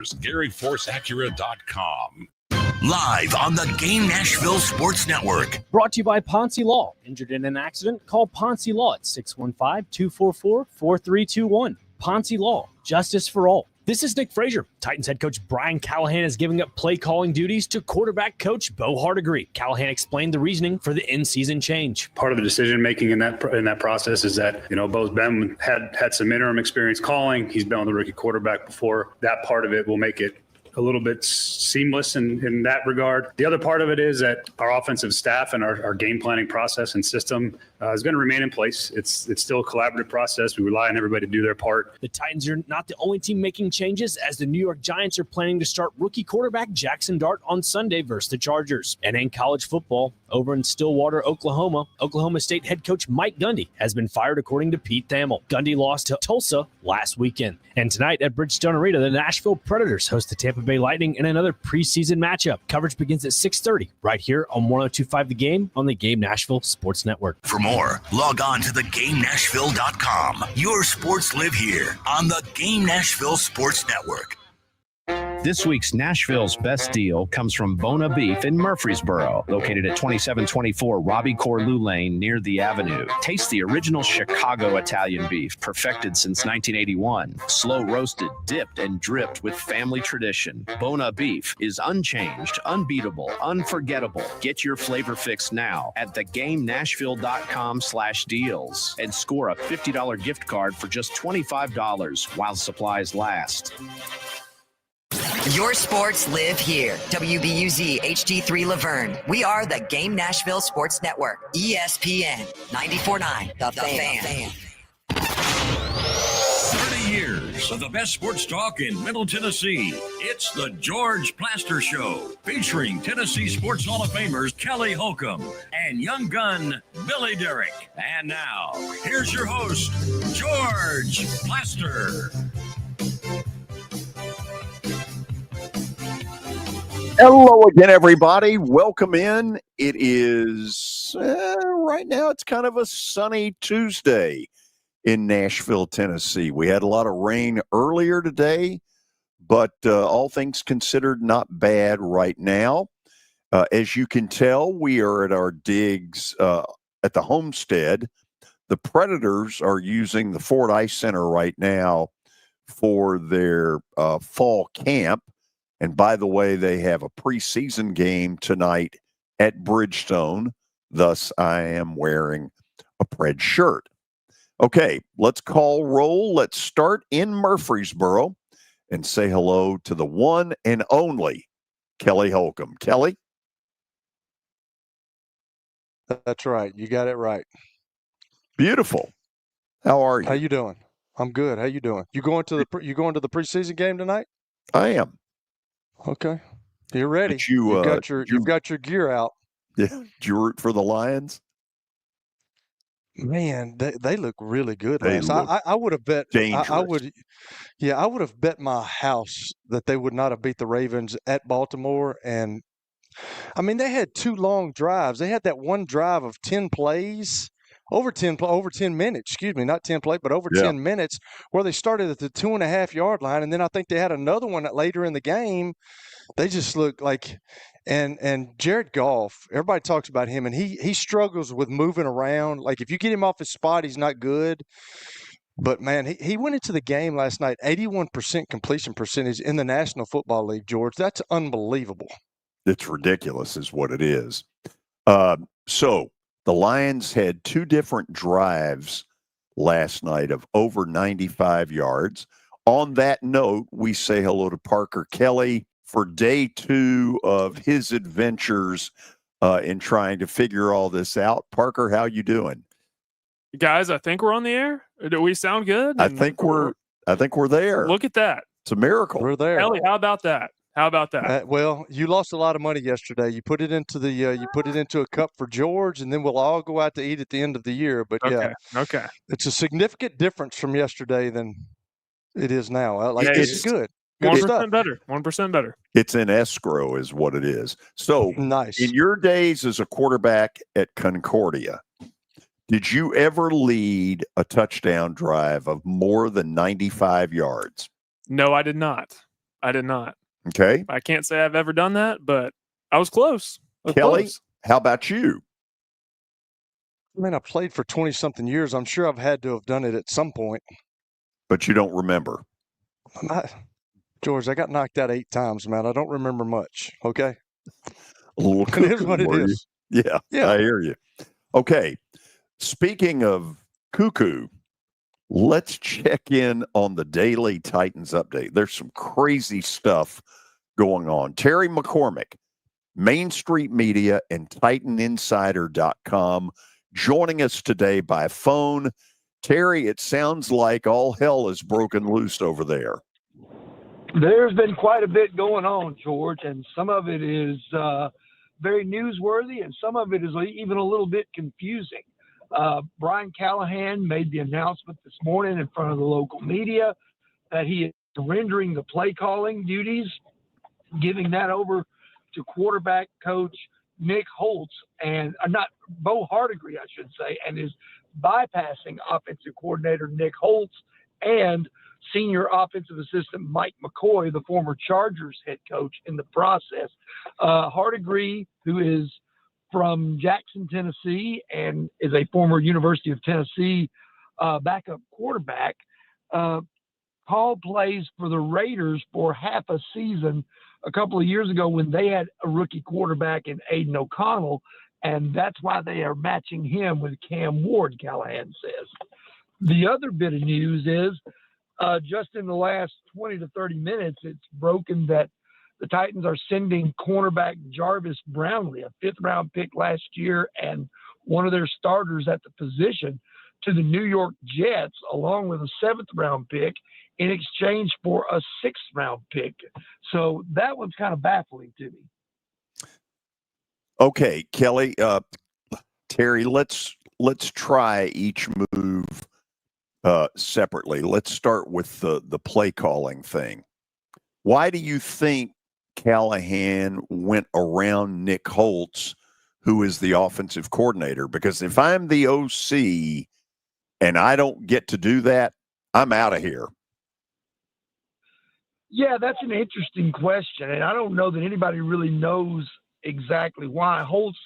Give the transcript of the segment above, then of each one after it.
GaryForceAcura.com. Live on the Game Nashville Sports Network. Brought to you by Ponce Law. Injured in an accident? Call Ponce Law at 615-244-4321. Ponce Law. Justice for all. This is Nick Frazier. Titans head coach Brian Callahan is giving up play calling duties to quarterback coach Bo Hardegree. Callahan explained the reasoning for the in-season change. Part of the decision making in that process is that Bo's been had some interim experience calling. He's been on the rookie quarterback before. That part of it will make it a little bit seamless in that regard. The other part of it is that our offensive staff and our game planning process and system is going to remain in place. It's still a collaborative process. We rely on everybody to do their part. The Titans are not the only team making changes, as the New York Giants are planning to start rookie quarterback Jackson Dart on Sunday versus the Chargers. And in college football, over in Stillwater, Oklahoma, Oklahoma State head coach Mike Gundy has been fired, according to Pete Thamel. Gundy lost to Tulsa last weekend. And tonight at Bridgestone Arena, the Nashville Predators host the Tampa Bay Lightning in another preseason matchup. Coverage begins at 6:30 right here on 102.5 The Game on the Game Nashville Sports Network. For more, log on to thegamenashville.com. Your sports live here on the Game Nashville Sports Network. This week's Nashville's best deal comes from Bona Beef in Murfreesboro, located at 2724 Robbie Corlew Lane near the Avenue. Taste the original Chicago Italian beef, perfected since 1981. Slow roasted, dipped, and dripped with family tradition. Bona Beef is unchanged, unbeatable, unforgettable. Get your flavor fix now at thegamenashville.com/deals and score a $50 gift card for just $25 while supplies last. Your sports live here. WBUZ HD3 Laverne. We are the Game Nashville Sports Network. ESPN 94.9. The Fan. 30 years of the best sports talk in Middle Tennessee. It's the George Plaster Show, featuring Tennessee Sports Hall of Famers Kelly Holcomb and young gun Billy Derrick. And now, here's your host, George Plaster. Hello again, everybody. Welcome in. It is, right now, it's kind of a sunny Tuesday in Nashville, Tennessee. We had a lot of rain earlier today, but all things considered, not bad right now. As you can tell, we are at our digs at the homestead. The Predators are using the Ford Ice Center right now for their fall camp. And by the way, they have a preseason game tonight at Bridgestone. Thus, I am wearing a Pred shirt. Okay, let's call roll. Let's start in Murfreesboro and say hello to the one and only Kelly Holcomb. Kelly? That's right. You got it right. Beautiful. How are you? How you doing? I'm good. How you doing? You going to the preseason game tonight? I am. Okay, you're ready. You've got your gear out. Yeah, did you root for the Lions? Man, they look really good. I would have bet. Dangerous. I would have bet my house that they would not have beat the Ravens at Baltimore. And I mean, they had two long drives. They had that one drive of 10 plays. Over 10 minutes, excuse me, not 10 plays, but over 10 minutes, where they started at the 2.5-yard line. And then I think they had another one later in the game. They just look like, and Jared Goff, everybody talks about him, and he struggles with moving around. Like, if you get him off his spot, he's not good. But, man, he went into the game last night, 81% completion percentage in the National Football League, George. That's unbelievable. It's ridiculous is what it is. So the Lions had two different drives last night of over 95 yards. On that note, we say hello to Parker Kelly for day two of his adventures in trying to figure all this out. Parker, how you doing? Guys, I think we're on the air. Do we sound good? I think we're there. Look at that. It's a miracle. We're there. Ellie, how about that? Well, you lost a lot of money yesterday. You put it into a cup for George, and then we'll all go out to eat at the end of the year. But okay, it's a significant difference from yesterday than it is now. It's good. 1% better. 1% better. It's in escrow, is what it is. So nice. In your days as a quarterback at Concordia, did you ever lead a touchdown drive of more than 95 yards? No, I did not. I did not. Okay. I can't say I've ever done that, but I was close. Kelly, how about you? I mean, I played for 20-something years. I'm sure I've had to have done it at some point. But you don't remember. George, I got knocked out 8 times, man. I don't remember much, okay? A little It is cuckoo, what it were you? is. Yeah, I hear you. Okay. Speaking of cuckoo, let's check in on the daily Titans update. There's some crazy stuff going on. Terry McCormick, Main Street Media and TitanInsider.com, joining us today by phone. Terry, it sounds like all hell is broken loose over there. There's been quite a bit going on, George, and some of it is very newsworthy, and some of it is even a little bit confusing. Brian Callahan made the announcement this morning in front of the local media that he is surrendering the play calling duties, giving that over to quarterback coach Nick Holtz, and not Bo Hardigree, I should say, and is bypassing offensive coordinator Nick Holtz and senior offensive assistant Mike McCoy, the former Chargers head coach, in the process. Hardigree, who is from Jackson, Tennessee, and is a former University of Tennessee backup quarterback, called plays for the Raiders for half a season a couple of years ago when they had a rookie quarterback in Aiden O'Connell, and that's why they are matching him with Cam Ward, Callahan says. The other bit of news is just in the last 20 to 30 minutes, it's broken that the Titans are sending cornerback Jarvis Brownlee, a 5th-round pick last year and one of their starters at the position, to the New York Jets, along with a 7th-round pick in exchange for a 6th-round pick. So that one's kind of baffling to me. Okay, Kelly, Terry, let's try each move separately. Let's start with the play calling thing. Why do you think Callahan went around Nick Holtz, who is the offensive coordinator? Because if I'm the OC and I don't get to do that, I'm out of here. Yeah, that's an interesting question, and I don't know that anybody really knows exactly why. Holtz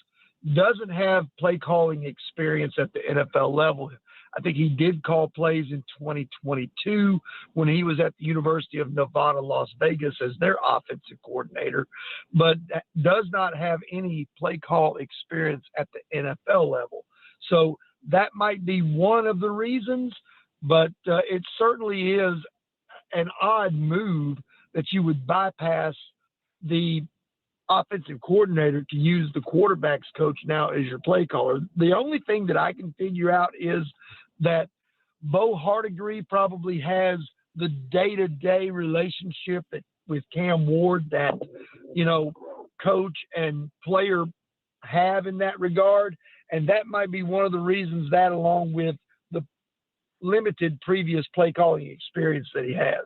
doesn't have play calling experience at the NFL level. I think he did call plays in 2022 when he was at the University of Nevada, Las Vegas as their offensive coordinator, but does not have any play call experience at the NFL level. So that might be one of the reasons, but it certainly is an odd move that you would bypass the offensive coordinator to use the quarterback's coach now as your play caller. The only thing that I can figure out is that Bo Hardigree probably has the day-to-day relationship with Cam Ward that, coach and player have in that regard. And that might be one of the reasons that, along with the limited previous play calling experience that he has.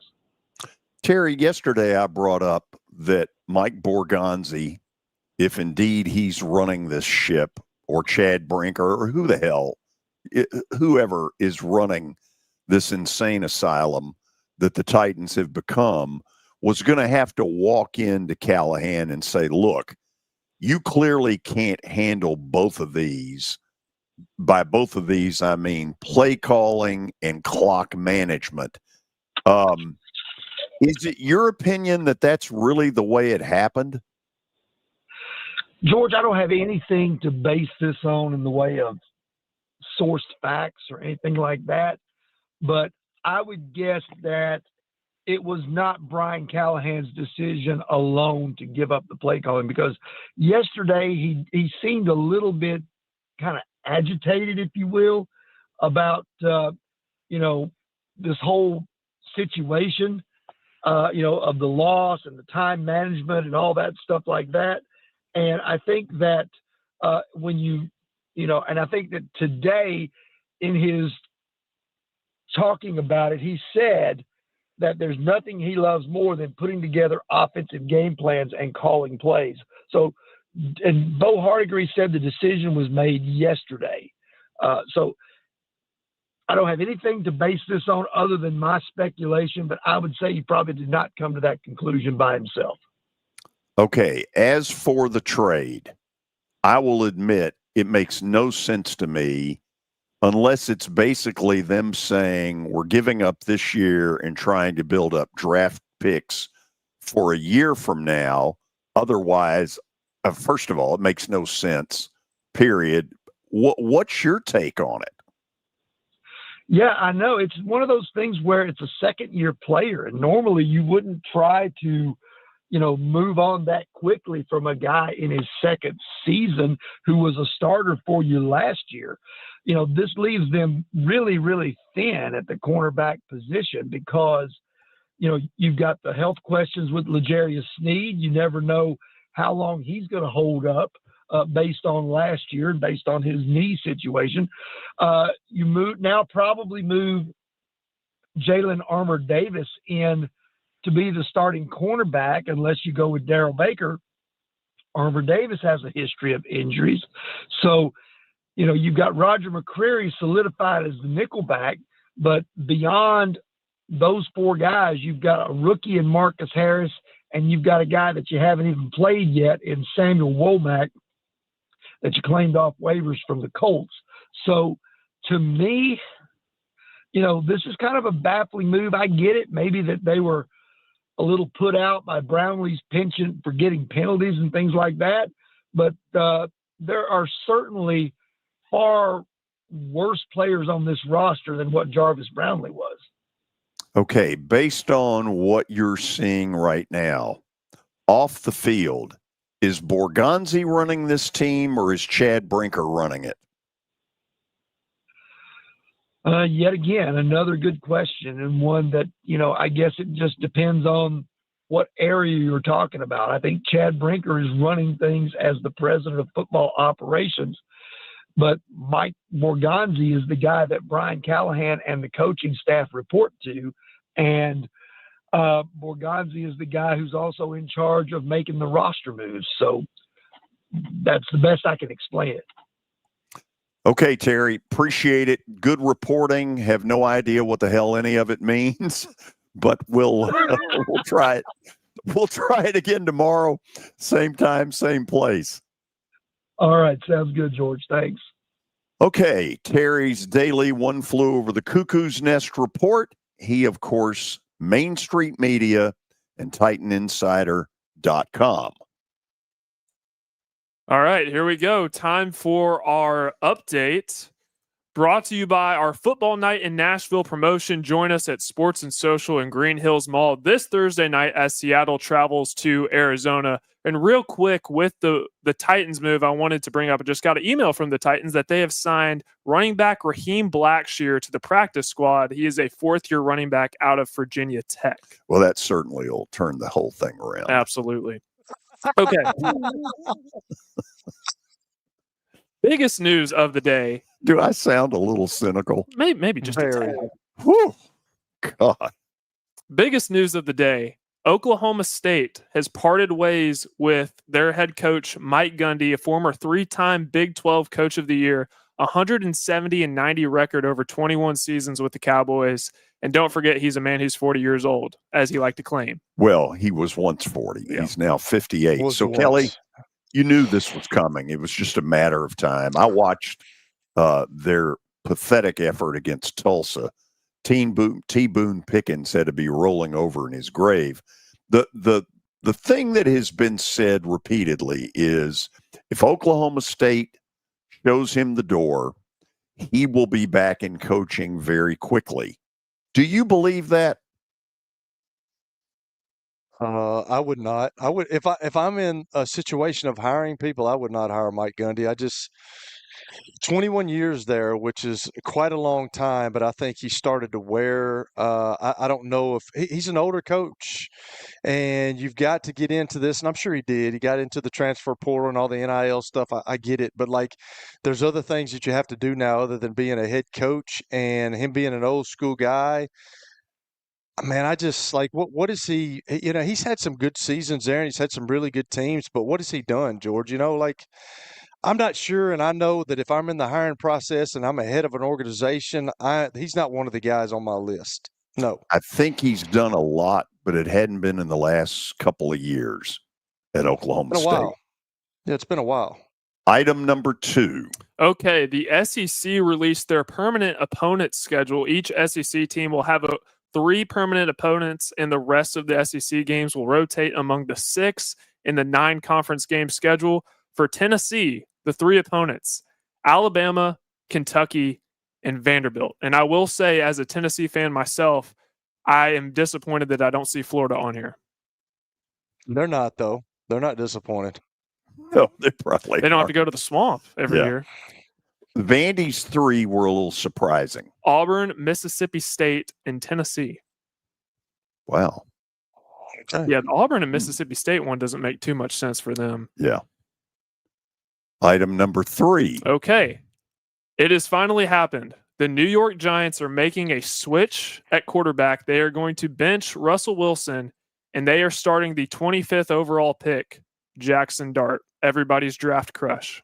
Terry, yesterday I brought up that Mike Borgonzi, if indeed he's running this ship, or Chad Brinker, or whoever is running this insane asylum that the Titans have become, was going to have to walk into Callahan and say, look, you clearly can't handle both of these. By both of these, I mean play calling and clock management. Is it your opinion that that's really the way it happened? George, I don't have anything to base this on in the way of sourced facts or anything like that, but I would guess that it was not Brian Callahan's decision alone to give up the play calling, because yesterday he seemed a little bit kind of agitated, if you will, about this whole situation, of the loss and the time management and all that stuff like that. And I think that and I think that today in his talking about it, he said that there's nothing he loves more than putting together offensive game plans and calling plays. So, and Bo Hardigree said the decision was made yesterday. So I don't have anything to base this on other than my speculation, but I would say he probably did not come to that conclusion by himself. Okay, as for the trade, I will admit it makes no sense to me unless it's basically them saying we're giving up this year and trying to build up draft picks for a year from now. Otherwise, first of all, it makes no sense, period. What's your take on it? Yeah, I know. It's one of those things where it's a second-year player, and normally you wouldn't try to, move on that quickly from a guy in his second season who was a starter for you last year. This leaves them really, really thin at the cornerback position because, you've got the health questions with L'Jarius Sneed. You never know how long he's going to hold up based on last year and based on his knee situation. You probably move Jalen Armour-Davis in to be the starting cornerback unless you go with Darrell Baker. Armour-Davis has a history of injuries. So, you've got Roger McCreary solidified as the nickelback, but beyond those four guys, you've got a rookie in Marcus Harris, and you've got a guy that you haven't even played yet in Samuel Womack that you claimed off waivers from the Colts. So to me, this is kind of a baffling move. I get it. Maybe that they were a little put out by Brownlee's penchant for getting penalties and things like that. But there are certainly far worse players on this roster than what Jarvis Brownlee was. Okay, based on what you're seeing right now, off the field, is Borgonzi running this team or is Chad Brinker running it? Yet again, another good question, and one that, I guess it just depends on what area you're talking about. I think Chad Brinker is running things as the president of football operations, but Mike Borgonzi is the guy that Brian Callahan and the coaching staff report to, and Borgonzi is the guy who's also in charge of making the roster moves. So that's the best I can explain it. Okay, Terry, appreciate it. Good reporting. Have no idea what the hell any of it means, but we'll try it. We'll try it again tomorrow. Same time, same place. All right. Sounds good, George. Thanks. Okay, Terry's daily One Flew Over the Cuckoo's Nest report. He, of course, Main Street Media and TitanInsider.com. All right, here we go. Time for our update. Brought to you by our Football Night in Nashville promotion. Join us at Sports and Social in Green Hills Mall this Thursday night as Seattle travels to Arizona. And real quick, with the Titans move, I wanted to bring up, I just got an email from the Titans that they have signed running back Raheem Blackshear to the practice squad. He is a fourth-year running back out of Virginia Tech. Well, that certainly will turn the whole thing around. Absolutely. Okay. Biggest news of the day. Do I sound a little cynical? Maybe just a tad. Whew. God. Biggest news of the day. Oklahoma State has parted ways with their head coach, Mike Gundy, a former three-time Big 12 Coach of the Year, 170-90 record over 21 seasons with the Cowboys. And don't forget, he's a man who's 40 years old, as he liked to claim. Well, he was once 40. Yeah. He's now 58. So, Kelly, you knew this was coming. It was just a matter of time. I watched their pathetic effort against Tulsa. T. Boone Pickens had to be rolling over in his grave. The thing that has been said repeatedly is if Oklahoma State shows him the door, he will be back in coaching very quickly. Do you believe that? I would not. I would if I'm in a situation of hiring people, I would not hire Mike Gundy. 21 years there, which is quite a long time, but I think he started to wear. I don't know if he's an older coach, and you've got to get into this, and I'm sure he did. He got into the transfer portal and all the NIL stuff. I get it, but there's other things that you have to do now other than being a head coach, and him being an old school guy. Man, I just what is he? He's had some good seasons there, and he's had some really good teams. But what has he done, George? I'm not sure, and I know that if I'm in the hiring process and I'm ahead of an organization, he's not one of the guys on my list. No. I think he's done a lot, but it hadn't been in the last couple of years at Oklahoma It's been a State. while. Yeah, it's been a while. Item number 2. Okay, the SEC released their permanent opponent schedule. Each SEC team will have 3 permanent opponents, and the rest of the SEC games will rotate among the 6 in the 9 conference game schedule. For Tennessee, the 3 opponents, Alabama, Kentucky, and Vanderbilt. And I will say, as a Tennessee fan myself, I am disappointed that I don't see Florida on here. They're not, though. They're not disappointed. No, they probably They don't have to go to the swamp every year. Vandy's 3 were a little surprising. Auburn, Mississippi State, and Tennessee. Wow. Okay. Yeah, the Auburn and Mississippi State one doesn't make too much sense for them. Yeah. Item number 3. Okay. It has finally happened. The New York Giants are making a switch at quarterback. They are going to bench Russell Wilson, and they are starting the 25th overall pick, Jackson Dart, everybody's draft crush.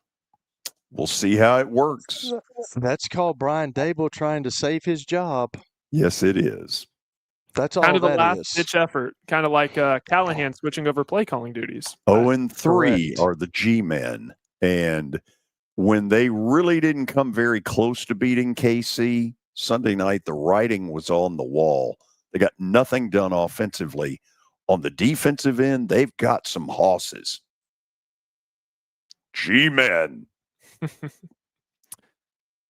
We'll see how it works. That's called Brian Dable trying to save his job. Yes, it is. That's all Kind of the that last is. ditch effort, kind of like Callahan switching over play calling duties. 0-3 Correct. are the G-men. And when they really didn't come very close to beating KC Sunday night, the writing was on the wall. They got nothing done offensively. On the defensive end, they've got some hosses. G-men.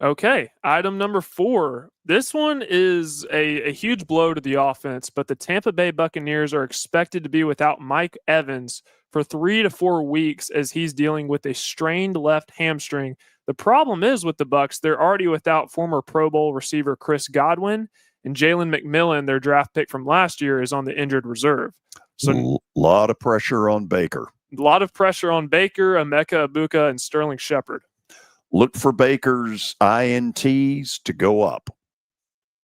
Okay, item number 4. This one is a huge blow to the offense, but the Tampa Bay Buccaneers are expected to be without Mike Evans for 3 to 4 weeks as he's dealing with a strained left hamstring. The problem is with the Bucs, they're already without former Pro Bowl receiver Chris Godwin, and Jalen McMillan, their draft pick from last year, is on the injured reserve. So A lot of pressure on Baker. a lot of pressure on Baker, Emeka Egbuka, and Sterling Shepard. Look for Baker's INTs to go up.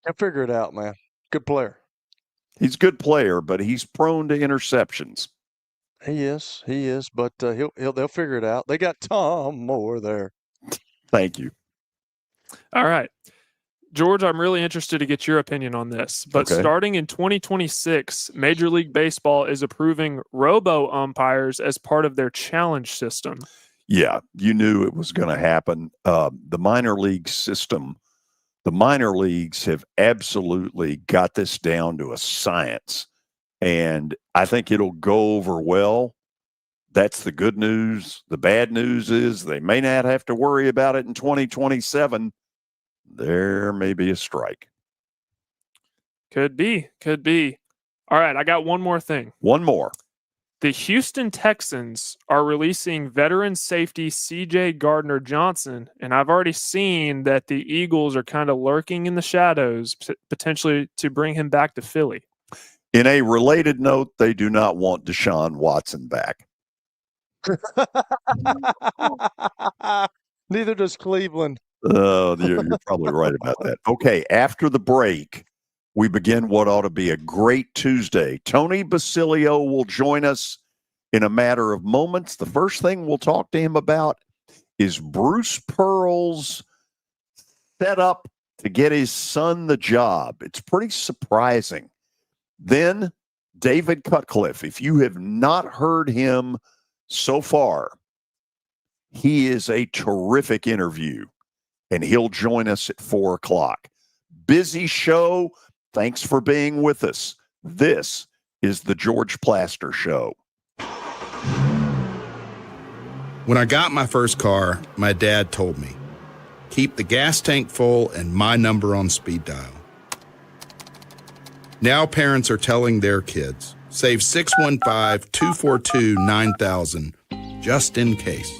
He'll figure it out, man. Good player. He's a good player, but he's prone to interceptions. He is, but they'll figure it out. They got Tom Moore there. Thank you. All right. George, I'm really interested to get your opinion on this. But Okay. starting in 2026, Major League Baseball is approving robo-umpires as part of their challenge system. Yeah, you knew it was going to happen. The minor league system, the minor leagues have absolutely got this down to a science. And I think it'll go over well. That's the good news. The bad news is they may not have to worry about it in 2027. There may be a strike. Could be. All right, I got one more thing. One more. The Houston Texans are releasing veteran safety C.J. Gardner-Johnson, and I've already seen that the Eagles are kind of lurking in the shadows, potentially to bring him back to Philly. In a related note, they do not want Deshaun Watson back. Neither does Cleveland. You're probably right about that. Okay, after the break, we begin what ought to be a great Tuesday. Tony Basilio will join us in a matter of moments. The first thing we'll talk to him about is Bruce Pearl's setup to get his son the job. It's pretty surprising. Then David Cutcliffe. If you have not heard him so far, he is a terrific interview, and he'll join us at 4:00. Busy show. Thanks for being with us. This is the George Plaster Show. When I got my first car, my dad told me, keep the gas tank full and my number on speed dial. Now parents are telling their kids, save 615-242-9000 just in case.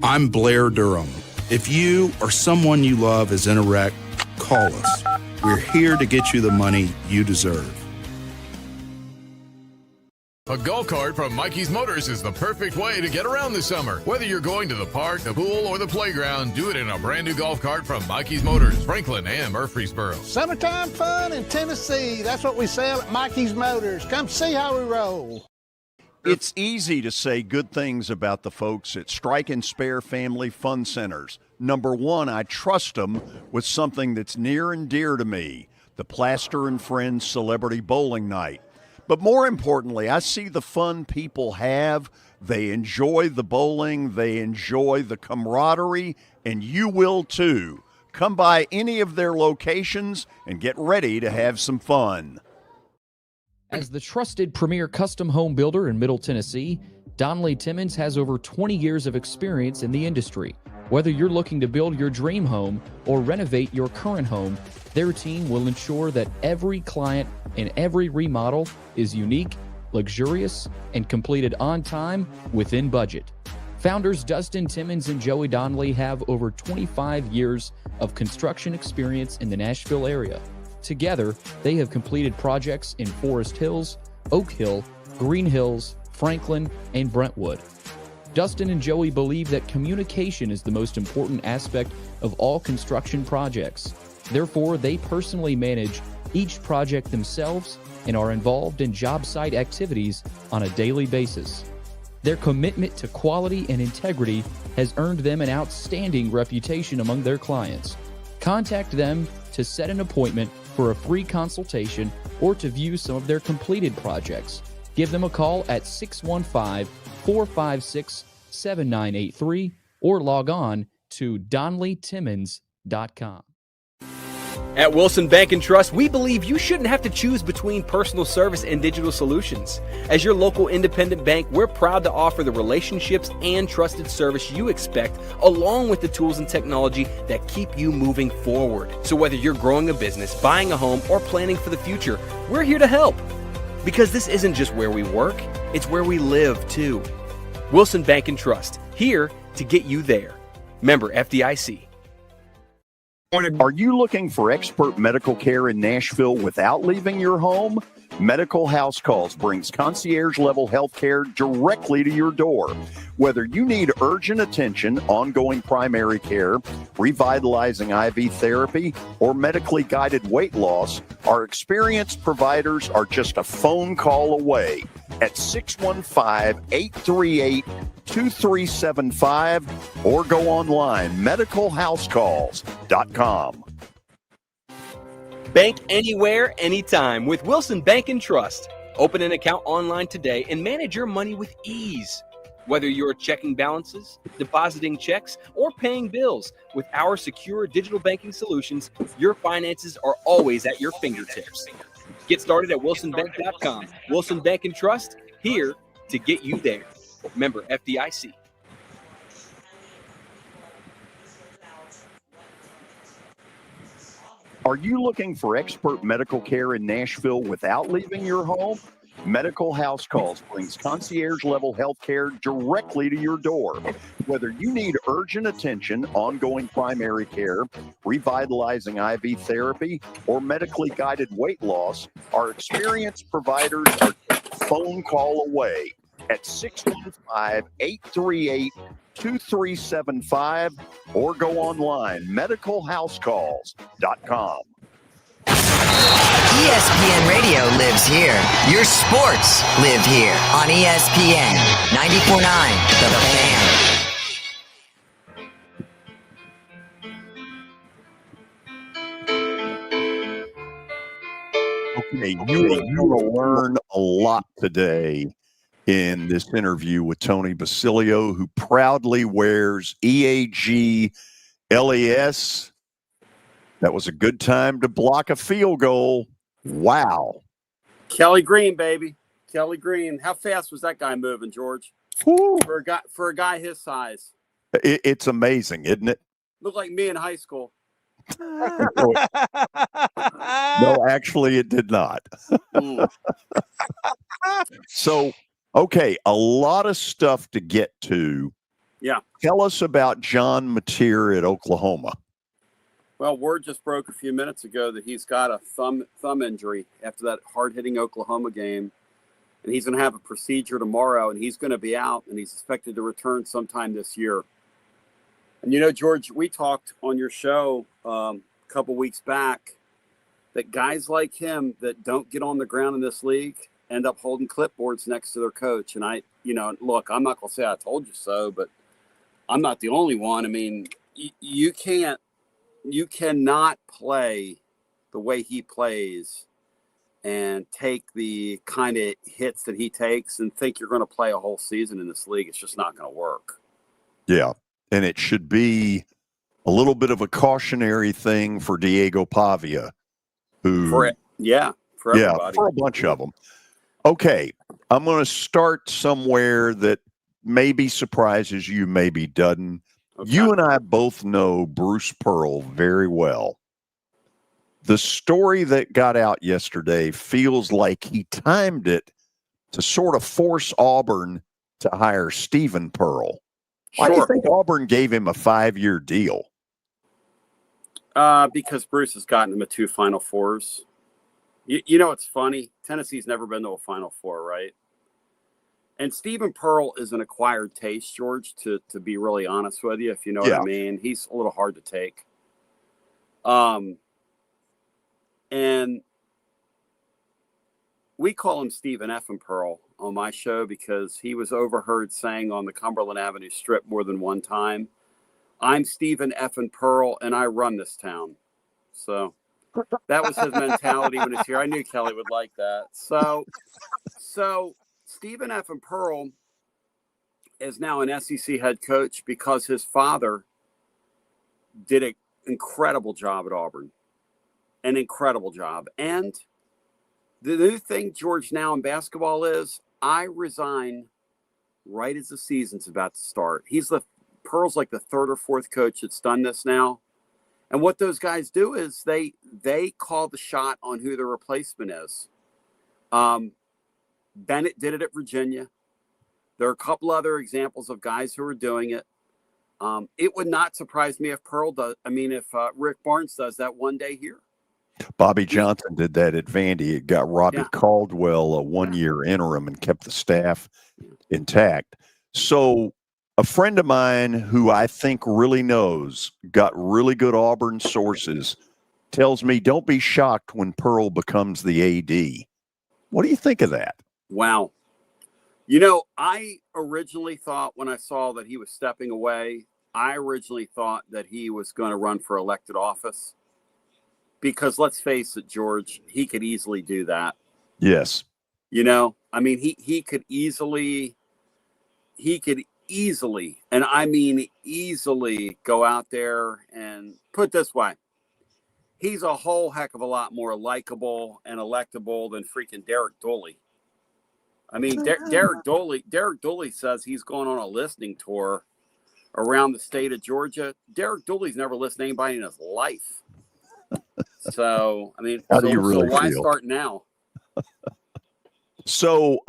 I'm Blair Durham. If you or someone you love is in a wreck, call us. We're here to get you the money you deserve. A golf cart from Mikey's Motors is the perfect way to get around this summer. Whether you're going to the park, the pool, or the playground, do it in a brand new golf cart from Mikey's Motors, Franklin and Murfreesboro. Summertime fun in Tennessee. That's what we sell at Mikey's Motors. Come see how we roll. It's easy to say good things about the folks at Strike and Spare Family Fun Centers. Number one, I trust them with something that's near and dear to me, the Plaster and Friends Celebrity Bowling Night. But more importantly, I see the fun people have. They enjoy the bowling, they enjoy the camaraderie, and you will too. Come by any of their locations and get ready to have some fun. As the trusted premier custom home builder in Middle Tennessee, Donnelly Timmons has over 20 years of experience in the industry. Whether you're looking to build your dream home or renovate your current home, their team will ensure that every client and every remodel is unique, luxurious, and completed on time within budget. Founders Dustin Timmons and Joey Donnelly have over 25 years of construction experience in the Nashville area. Together, they have completed projects in Forest Hills, Oak Hill, Green Hills, Franklin, and Brentwood. Dustin and Joey believe that communication is the most important aspect of all construction projects. Therefore, they personally manage each project themselves and are involved in job site activities on a daily basis. Their commitment to quality and integrity has earned them an outstanding reputation among their clients. Contact them to set an appointment for a free consultation or to view some of their completed projects. Give them a call at 615-456-7983 or log on to DonnellyTimmons.com. At Wilson Bank and Trust, we believe you shouldn't have to choose between personal service and digital solutions. As your local independent bank, we're proud to offer the relationships and trusted service you expect, along with the tools and technology that keep you moving forward. So whether you're growing a business, buying a home, or planning for the future, we're here to help. Because this isn't just where we work, it's where we live too. Wilson Bank and Trust, here to get you there. Member FDIC. Are you looking for expert medical care in Nashville without leaving your home? Medical House Calls brings concierge-level health care directly to your door. Whether you need urgent attention, ongoing primary care, revitalizing IV therapy, or medically guided weight loss, our experienced providers are just a phone call away at 615-838-2375 or go online, medicalhousecalls.com. Bank anywhere, anytime with Wilson Bank and Trust. Open an account online today and manage your money with ease. Whether you're checking balances, depositing checks, or paying bills, with our secure digital banking solutions, your finances are always at your fingertips. Get started at wilsonbank.com. Wilson Bank and Trust, here to get you there. Member FDIC. Are you looking for expert medical care in Nashville without leaving your home? Medical House Calls brings concierge-level health care directly to your door. Whether you need urgent attention, ongoing primary care, revitalizing IV therapy, or medically guided weight loss, our experienced providers are just a phone call away at 615-838-2375 or go online, medicalhousecalls.com. ESPN Radio lives here. Your sports live here on ESPN 94.9 The Fan. Okay, you will learn a lot today in this interview with Tony Basilio, who proudly wears EAG LES. That was a good time to block a field goal. Wow. Kelly Green, baby. Kelly Green. How fast was that guy moving, George? Woo. For a guy his size. It's amazing, isn't it? Looked like me in high school. No, actually, it did not. So, okay, a lot of stuff to get to. Yeah. Tell us about John Mateer at Oklahoma. Well, word just broke a few minutes ago that he's got a thumb injury after that hard-hitting Oklahoma game, and he's going to have a procedure tomorrow, and he's going to be out, and he's expected to return sometime this year. And you know, George, we talked on your show a couple weeks back that guys like him that don't get on the ground in this league, end up holding clipboards next to their coach. And look, I'm not going to say I told you so, but I'm not the only one. I mean, you cannot play the way he plays and take the kind of hits that he takes and think you're going to play a whole season in this league. It's just not going to work. Yeah. And it should be a little bit of a cautionary thing for Diego Pavia, for everybody. For a bunch of them. Okay. I'm going to start somewhere that maybe surprises you, maybe doesn't. Okay. You and I both know Bruce Pearl very well. The story that got out yesterday feels like he timed it to sort of force Auburn to hire Stephen Pearl. Why do you think Auburn gave him a 5-year deal? Because Bruce has gotten him 2 Final Fours. You know, it's funny. Tennessee's never been to a Final Four, right? And Stephen Pearl is an acquired taste, George, to be really honest with you, if you know what I mean. He's a little hard to take. And we call him Stephen Effin Pearl on my show because he was overheard saying on the Cumberland Avenue Strip more than one time, "I'm Stephen Effin Pearl, and I run this town." So that was his mentality when he's here. I knew Kelly would like that. So Stephen Effin Pearl is now an SEC head coach because his father did an incredible job at Auburn. An incredible job. And the new thing, George, now in basketball is I resign right as the season's about to start. Pearl's like the 3rd or 4th coach that's done this now. And what those guys do is they call the shot on who the replacement is. Bennett did it at Virginia. There are a couple other examples of guys who are doing it. It would not surprise me if Rick Barnes does that one day here. Bobby Johnson did that at Vandy. It got Robbie Caldwell a 1-year interim and kept the staff intact. So a friend of mine who I think really knows, got really good Auburn sources, tells me don't be shocked when Pearl becomes the AD. What do you think of that? Wow. You know, I originally thought when I saw that he was stepping away, I originally thought that he was going to run for elected office. Because let's face it, George, he could easily do that. Yes. You know, I mean, he could easily, and I mean easily go out there and put it this way. He's a whole heck of a lot more likable and electable than freaking Derek Dooley. I mean, Derek Dooley says he's going on a listening tour around the state of Georgia. Derek Dooley's never listened to anybody in his life. So, I mean, why start now? So,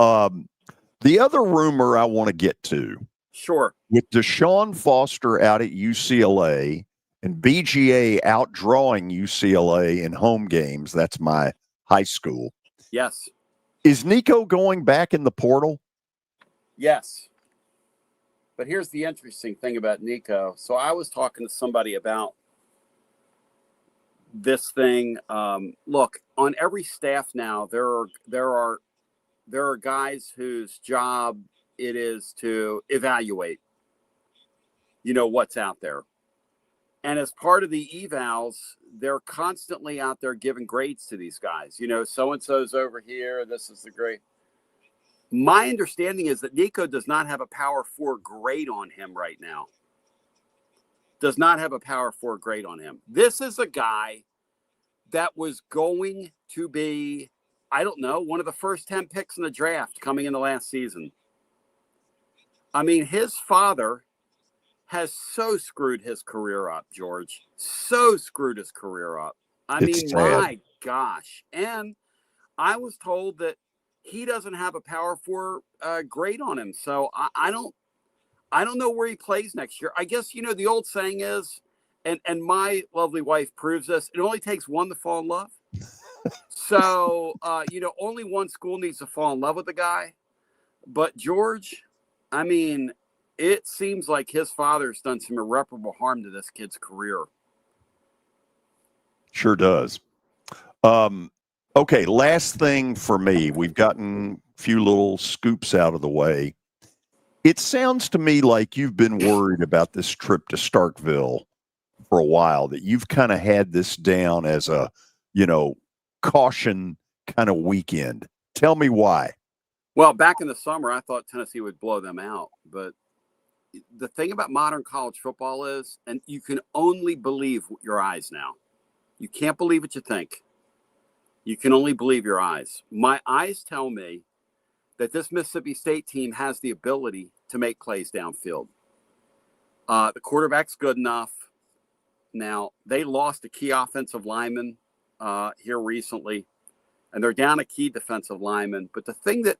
the other rumor I want to get to. Sure. With Deshaun Foster out at UCLA and BGA outdrawing UCLA in home games, that's my high school. Yes. Is Nico going back in the portal? Yes. But here's the interesting thing about Nico. So I was talking to somebody about this thing. Look, on every staff now, there are guys whose job it is to evaluate, what's out there. And as part of the evals, they're constantly out there giving grades to these guys. So-and-so's over here. This is the grade. My understanding is that Nico does not have a Power 4 grade on him right now. Does not have a Power 4 grade on him. This is a guy that was going to be, I don't know, one of the first 10 picks in the draft coming in the last season. I mean, his father has so screwed his career up, George. So screwed his career up. I mean, my gosh. And I was told that he doesn't have a Power 4 grade on him. So I don't know where he plays next year. I guess, the old saying is, and my lovely wife proves this, it only takes one to fall in love. So, only one school needs to fall in love with the guy. But George, I mean, it seems like his father's done some irreparable harm to this kid's career. Sure does. Okay, last thing for me. We've gotten a few little scoops out of the way. It sounds to me like you've been worried about this trip to Starkville for a while, that you've kind of had this down as a, caution kind of weekend. Tell me why. Well, back in the summer, I thought Tennessee would blow them out. But the thing about modern college football is, and you can only believe your eyes now. You can't believe what you think. You can only believe your eyes. My eyes tell me that this Mississippi State team has the ability to make plays downfield. The quarterback's good enough. Now, they lost a key offensive lineman here recently, and they're down a key defensive lineman. But the thing that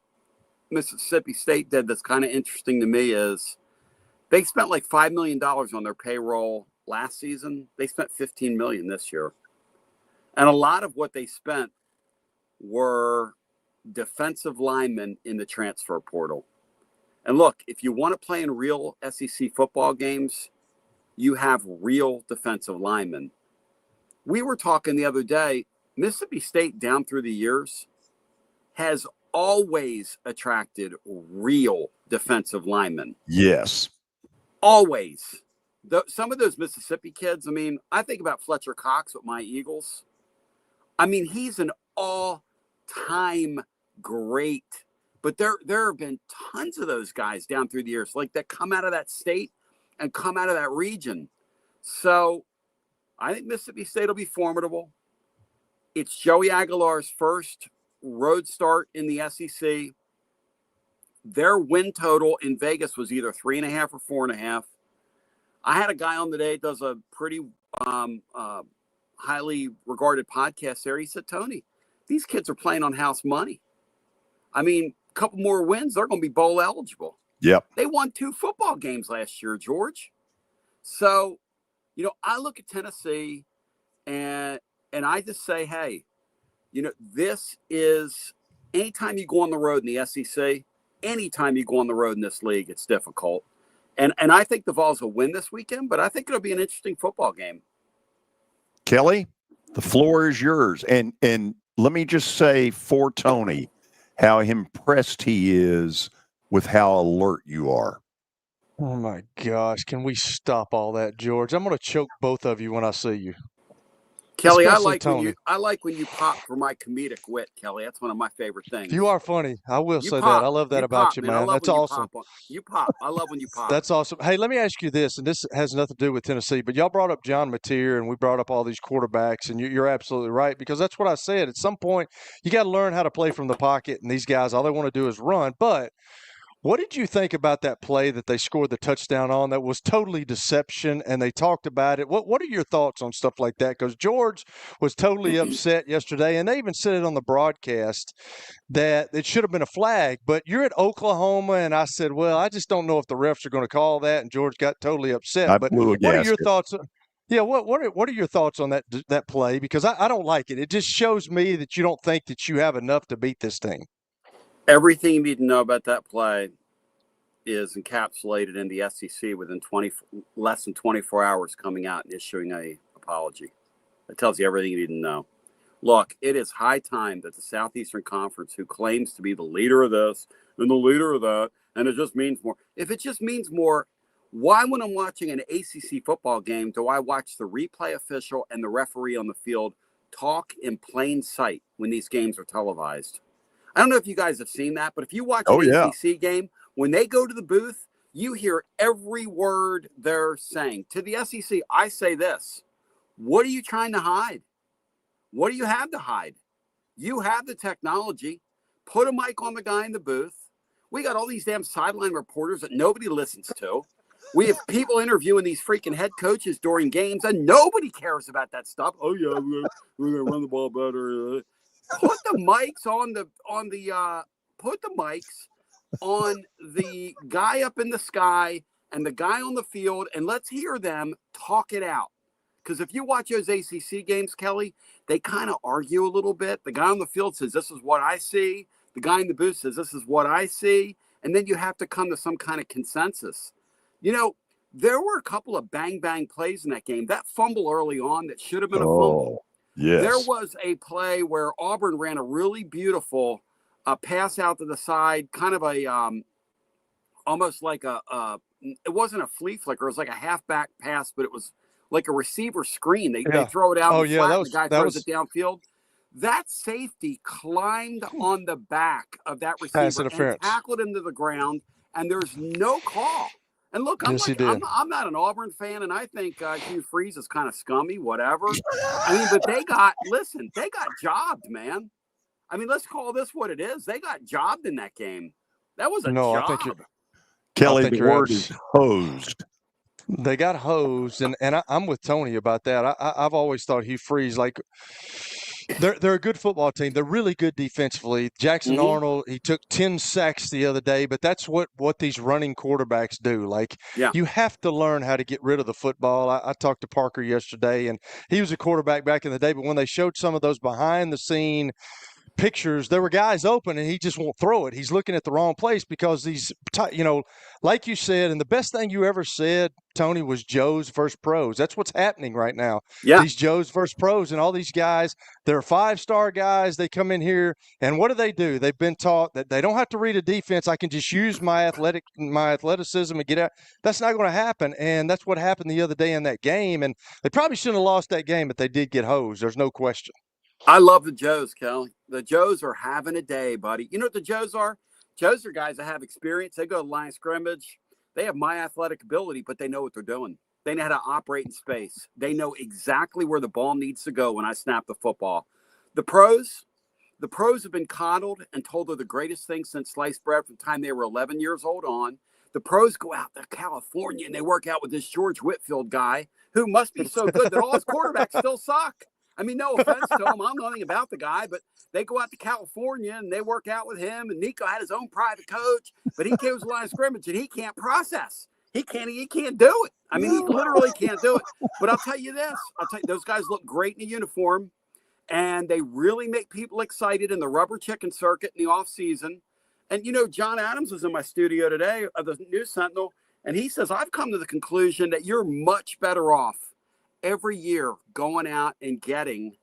Mississippi State did that's kind of interesting to me is they spent like $5 million on their payroll last season. They spent $15 million this year. And a lot of what they spent were defensive linemen in the transfer portal. And look, if you want to play in real SEC football games, you have real defensive linemen. We were talking the other day, Mississippi State down through the years has always attracted real defensive linemen. Yes. Always. Some of those Mississippi kids, I think about Fletcher Cox with my Eagles. He's an all-time great. But there have been tons of those guys down through the years, like that come out of that state and come out of that region. So I think Mississippi State will be formidable. It's Joey Aguilar's first road start in the SEC. Their win total in Vegas was either 3.5 or 4.5. I had a guy on the day that does a pretty highly regarded podcast there. He said, Tony, these kids are playing on house money. A couple more wins, they're going to be bowl eligible. Yep. They won 2 football games last year, George. So, I look at Tennessee and I just say, hey, this is anytime you go on the road in the SEC, anytime you go on the road in this league, it's difficult. And I think the Vols will win this weekend, but I think it'll be an interesting football game. Kelly, the floor is yours. And let me just say for Tony, how impressed he is with how alert you are. Oh, my gosh. Can we stop all that, George? I'm going to choke both of you when I see you. Kelly, Especially I like when you pop for my comedic wit, Kelly. That's one of my favorite things. You are funny. I will say pop. that. I love that about you, man. That's awesome. You pop. I love when you pop. That's awesome. Hey, let me ask you this, and this has nothing to do with Tennessee, but y'all brought up John Mateer, and we brought up all these quarterbacks, and you're absolutely right, because that's what I said. At some point, you got to learn how to play from the pocket, and these guys, all they want to do is run. But what did you think about that play that they scored the touchdown on? That was totally deception, and they talked about it. What are your thoughts on stuff like that? Because George was totally upset yesterday, and they even said it on the broadcast that it should have been a flag. But you're at Oklahoma, and I said, well, I just don't know if the refs are going to call that, and George got totally upset. But what are your thoughts? Yeah, what are your thoughts on that play? Because I don't like it. It just shows me that you don't think that you have enough to beat this thing. Everything you need to know about that play is encapsulated in the SEC within less than 24 hours coming out and issuing an apology. That tells you everything you need to know. Look, it is high time that the Southeastern Conference, who claims to be the leader of this and the leader of that, and it just means more. If it just means more, why, when I'm watching an ACC football game, do I watch the replay official and the referee on the field talk in plain sight when these games are televised? I don't know if you guys have seen that, but if you watch an ACC game, when they go to the booth, you hear every word they're saying. To the SEC, I say this. What are you trying to hide? What do you have to hide? You have the technology. Put a mic on the guy in the booth. We got all these damn sideline reporters that nobody listens to. We have people interviewing these freaking head coaches during games, and nobody cares about that stuff. Oh, yeah, we're going to run the ball better. Put the mics on the guy up in the sky and the guy on the field, and let's hear them talk it out. Because if you watch those ACC games, Kelly, they kind of argue a little bit. The guy on the field says, this is what I see. The guy in the booth says, this is what I see. And then you have to come to some kind of consensus. There were a couple of bang plays in that game. That fumble early on that should have been a fumble. Yes. There was a play where Auburn ran a really beautiful pass out to the side, kind of a almost like it wasn't a flea flicker. It was like a halfback pass, but it was like a receiver screen. They throw it out in the flat, and the guy throws it downfield. That safety climbed on the back of that receiver and tackled him to the ground, and there's no call. And look, I'm not an Auburn fan, and I think Hugh Freeze is kind of scummy, whatever. I mean, but they got jobbed, man. I mean, let's call this what it is. They got jobbed in that game. That was a job. Kelly, the word is hosed. They got hosed, and I'm with Tony about that. I've always thought Hugh Freeze, like, they're a good football team. They're really good defensively. Jackson Arnold, he took 10 sacks the other day, but that's what these running quarterbacks do. Like, you have to learn how to get rid of the football. I talked to Parker yesterday, and he was a quarterback back in the day, but when they showed some of those behind-the-scene pictures, there were guys open and he just won't throw it. He's looking at the wrong place because these, like you said, and the best thing you ever said, Tony, was Joe's versus pros. That's what's happening right now. Yeah. These Joe's versus pros, and all these guys, they're 5-star guys. They come in here, and what do? They've been taught that they don't have to read a defense. I can just use my athleticism and get out. That's not going to happen, and that's what happened the other day in that game. And they probably shouldn't have lost that game, but they did get hosed. There's no question. I love the Joes, Kelly. The Joes are having a day, buddy. You know what the Joes are? Joes are guys that have experience. They go to line of scrimmage. They have my athletic ability, but they know what they're doing. They know how to operate in space. They know exactly where the ball needs to go when I snap the football. The pros have been coddled and told they're the greatest thing since sliced bread from the time they were 11 years old on. The pros go out to California and they work out with this George Whitfield guy who must be so good that all his quarterbacks still suck. I mean, no offense to him. I don't know anything about the guy, but they go out to California and they work out with him. And Nico had his own private coach, but he goes to line of scrimmage and he can't process. He can't do it. I mean, he literally can't do it. But I'll tell you this. Those guys look great in a uniform, and they really make people excited in the rubber chicken circuit in the offseason. And, John Adams was in my studio today of the News Sentinel, and he says, I've come to the conclusion that you're much better off every year going out and getting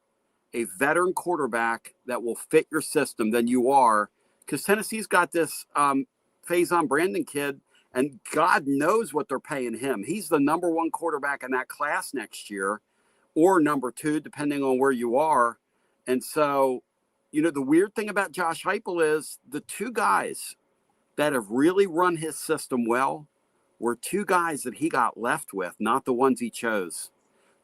a veteran quarterback that will fit your system than you are, because Tennessee's got this Faison Brandon kid, and God knows what they're paying him. He's the number 1 quarterback in that class next year, or number 2, depending on where you are. And so, the weird thing about Josh Heupel is the 2 guys that have really run his system well were 2 guys that he got left with, not the ones he chose.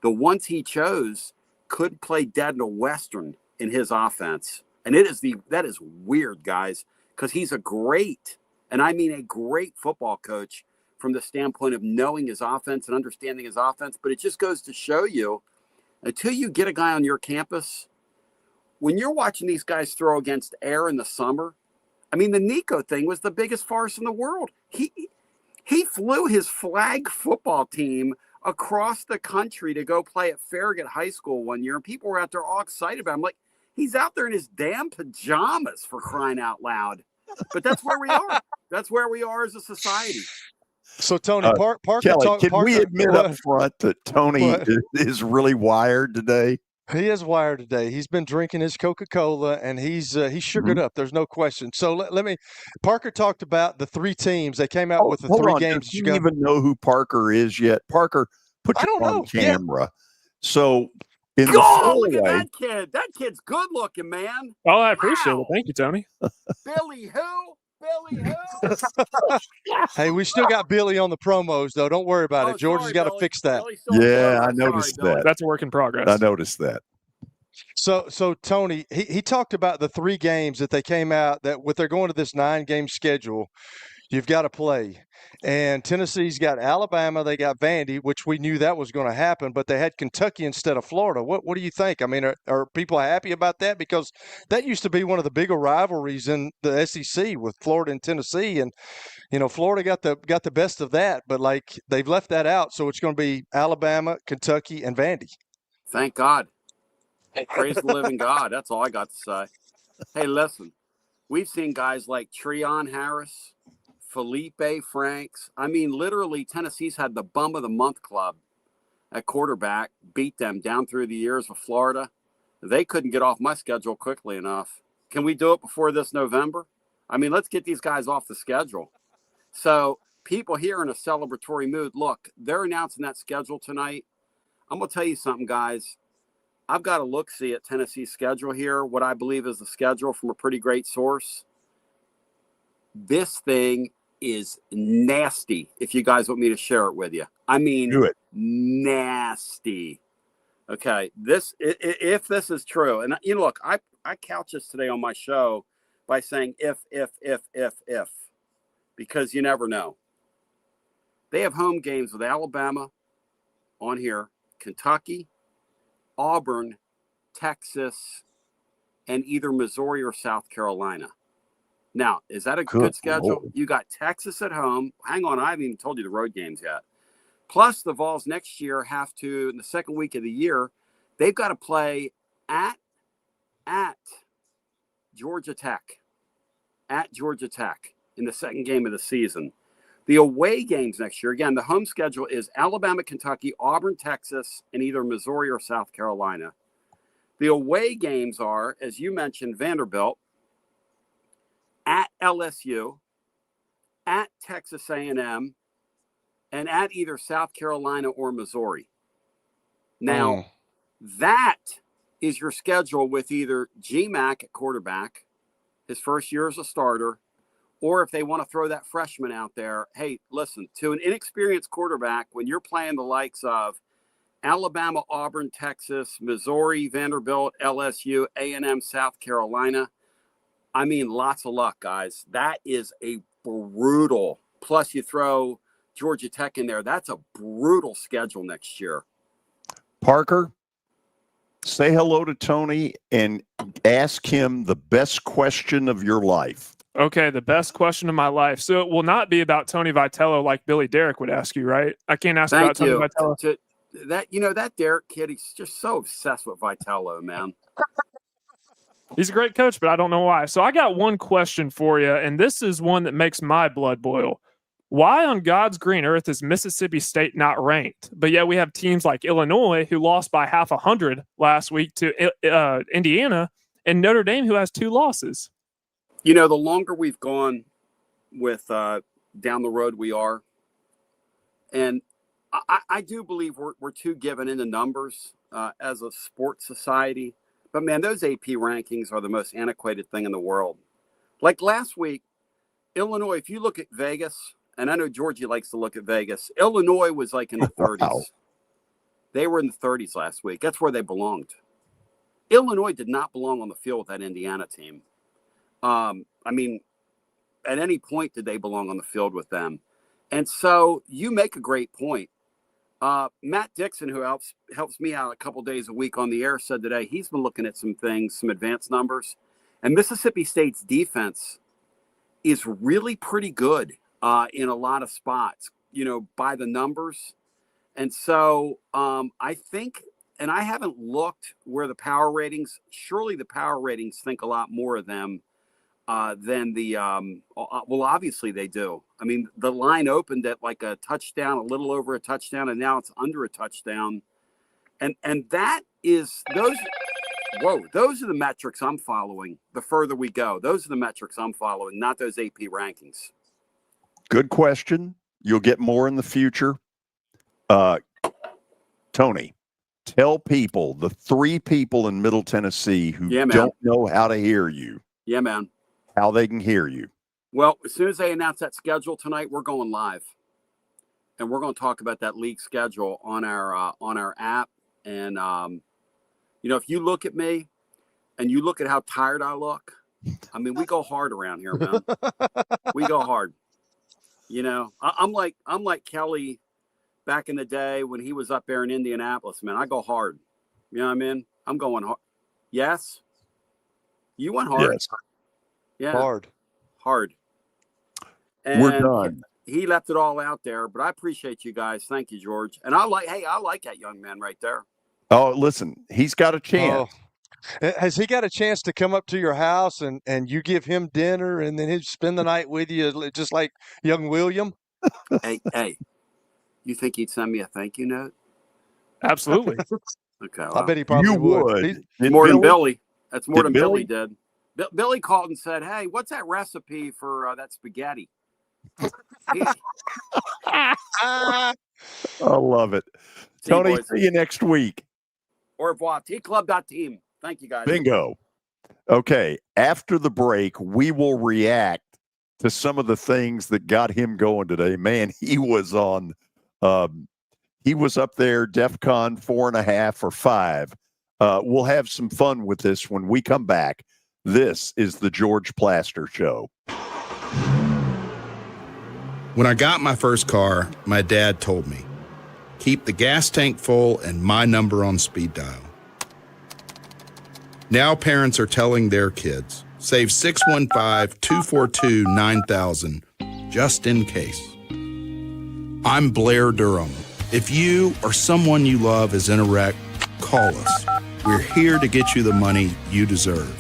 The ones he chose could play dead in a Western in his offense. And that is weird, guys, because he's a great, and I mean a great football coach from the standpoint of knowing his offense and understanding his offense. But it just goes to show you, until you get a guy on your campus, when you're watching these guys throw against air in the summer, I mean, the Nico thing was the biggest farce in the world. He flew his flag football team across the country to go play at Farragut High School one year, and people were out there all excited about him. I'm like, he's out there in his damn pajamas, for crying out loud. But that's where we are. That's where we are as a society. So, Tony, Parker, Kelly, can we admit up front that Tony is really wired today? He is wired today. He's been drinking his Coca-Cola, and he's sugared up. There's no question. So let me. Parker talked about the 3 teams. They came out with the 3 games. Do you even know who Parker is yet? Parker, put you on camera. Yeah. So in the look at that kid. That kid's good looking, man. Oh, I appreciate it. Thank you, Tony. Billy who? Hey, we still got Billy on the promos, though. Don't worry about it. George has got to fix that. Yeah, I noticed that. That's a work in progress. I noticed that. So Tony, he talked about the 3 games that they came out that with they're going to this 9-game schedule, you've got to play. And Tennessee's got Alabama, they got Vandy, which we knew that was going to happen, but they had Kentucky instead of Florida. What do you think? I mean, are people happy about that? Because that used to be one of the bigger rivalries in the SEC with Florida and Tennessee, and Florida got the best of that, but like they've left that out, so it's going to be Alabama, Kentucky, and Vandy. Thank God. Praise the living God. That's all I got to say. Hey, listen, we've seen guys like Treon Harris, Felipe Franks. I mean, literally, Tennessee's had the bum of the month club at quarterback, beat them down through the years of Florida. They couldn't get off my schedule quickly enough. Can we do it before this November? I mean, let's get these guys off the schedule. So people here in a celebratory mood, look, they're announcing that schedule tonight. I'm going to tell you something, guys. I've got to look-see at Tennessee's schedule here, what I believe is the schedule from a pretty great source. This thing is nasty, if you guys want me to share it with you. I mean, nasty. Okay, if this is true, and you know, look, I couch this today on my show by saying if, because you never know. They have home games with Alabama on here, Kentucky, Auburn, Texas, and either Missouri or South Carolina. Now, is that a good schedule? You got Texas at home. Hang on, I haven't even told you the road games yet. Plus, the Vols next year have to, in the second week of the year, they've got to play at Georgia Tech. At Georgia Tech in the second game of the season. The away games next year, again, the home schedule is Alabama, Kentucky, Auburn, Texas, and either Missouri or South Carolina. The away games are, as you mentioned, Vanderbilt, at LSU, at Texas A&M, and at either South Carolina or Missouri. Now, that is your schedule with either GMAC at quarterback, his first year as a starter, or if they want to throw that freshman out there, hey, listen, to an inexperienced quarterback, when you're playing the likes of Alabama, Auburn, Texas, Missouri, Vanderbilt, LSU, A&M, South Carolina, I mean, lots of luck, guys. That is a brutal, plus you throw Georgia Tech in there, that's a brutal schedule next year. Parker, say hello to Tony and ask him the best question of your life. Okay, the best question of my life. So it will not be about Tony Vitello like Billy Derrick would ask you, right? I can't ask about Tony Vitello. That Derrick kid, he's just so obsessed with Vitello, man. He's a great coach, but I don't know why. So I got one question for you, and this is one that makes my blood boil. Why on God's green earth is Mississippi State not ranked? But yet we have teams like Illinois who lost by 100 last week to Indiana, and Notre Dame who has 2 losses. You know, the longer we've gone with down the road we are, and I do believe we're too given into numbers as a sports society. But, man, those AP rankings are the most antiquated thing in the world. Like last week, Illinois, if you look at Vegas, and I know Georgie likes to look at Vegas, Illinois was like in the 30s. Wow. They were in the 30s last week. That's where they belonged. Illinois did not belong on the field with that Indiana team. I mean, at any point did they belong on the field with them. And so you make a great point. Matt Dixon, who helps me out a couple days a week on the air, said today he's been looking at some things, some advanced numbers. And Mississippi State's defense is really pretty good in a lot of spots, you know, by the numbers. And so I think, and I haven't looked where the power ratings, surely the power ratings think a lot more of them than the, well, obviously they do. I mean, the line opened at like a touchdown, a little over a touchdown, and now it's under a touchdown. And that is, those are the metrics I'm following the further we go. Those are the metrics I'm following, not those AP rankings. Good question. You'll get more in the future. Tony, tell people, the 3 people in Middle Tennessee who don't know how to hear you. Yeah, man. How they can hear you. Well, as soon as they announce that schedule tonight, we're going live. And we're going to talk about that league schedule on our app. And, you know, if you look at me and you look at how tired I look, I mean, we go hard around here, man. We go hard. You know, I'm like Kelly back in the day when he was up there in Indianapolis, man. I go hard. You know what I mean? I'm going hard. Yes? You went hard. Yes. Yeah. Hard. And we're done. He left it all out there, but I appreciate you guys. Thank you, George. And I like that young man right there. Oh, listen, he's got a chance. Has he got a chance to come up to your house and you give him dinner and then he'd spend the night with you just like young William? Hey, you think he'd send me a thank you note? Absolutely. Okay, I bet he probably would. More than Billy. That's more than Billy did. Billy called and said, "Hey, what's that recipe for that spaghetti?" I love it. Tony, see you next week. Au revoir. Tclub.team. Thank you, guys. Bingo. Okay, after the break, we will react to some of the things that got him going today. Man, he was on he was up there, DEFCON 4.5 or 5. We'll have some fun with this when we come back. This is the George Plaster Show. When I got my first car, my dad told me, keep the gas tank full and my number on speed dial. Now parents are telling their kids, save 615-242-9000 just in case. I'm Blair Durham. If you or someone you love is in a wreck, call us. We're here to get you the money you deserve.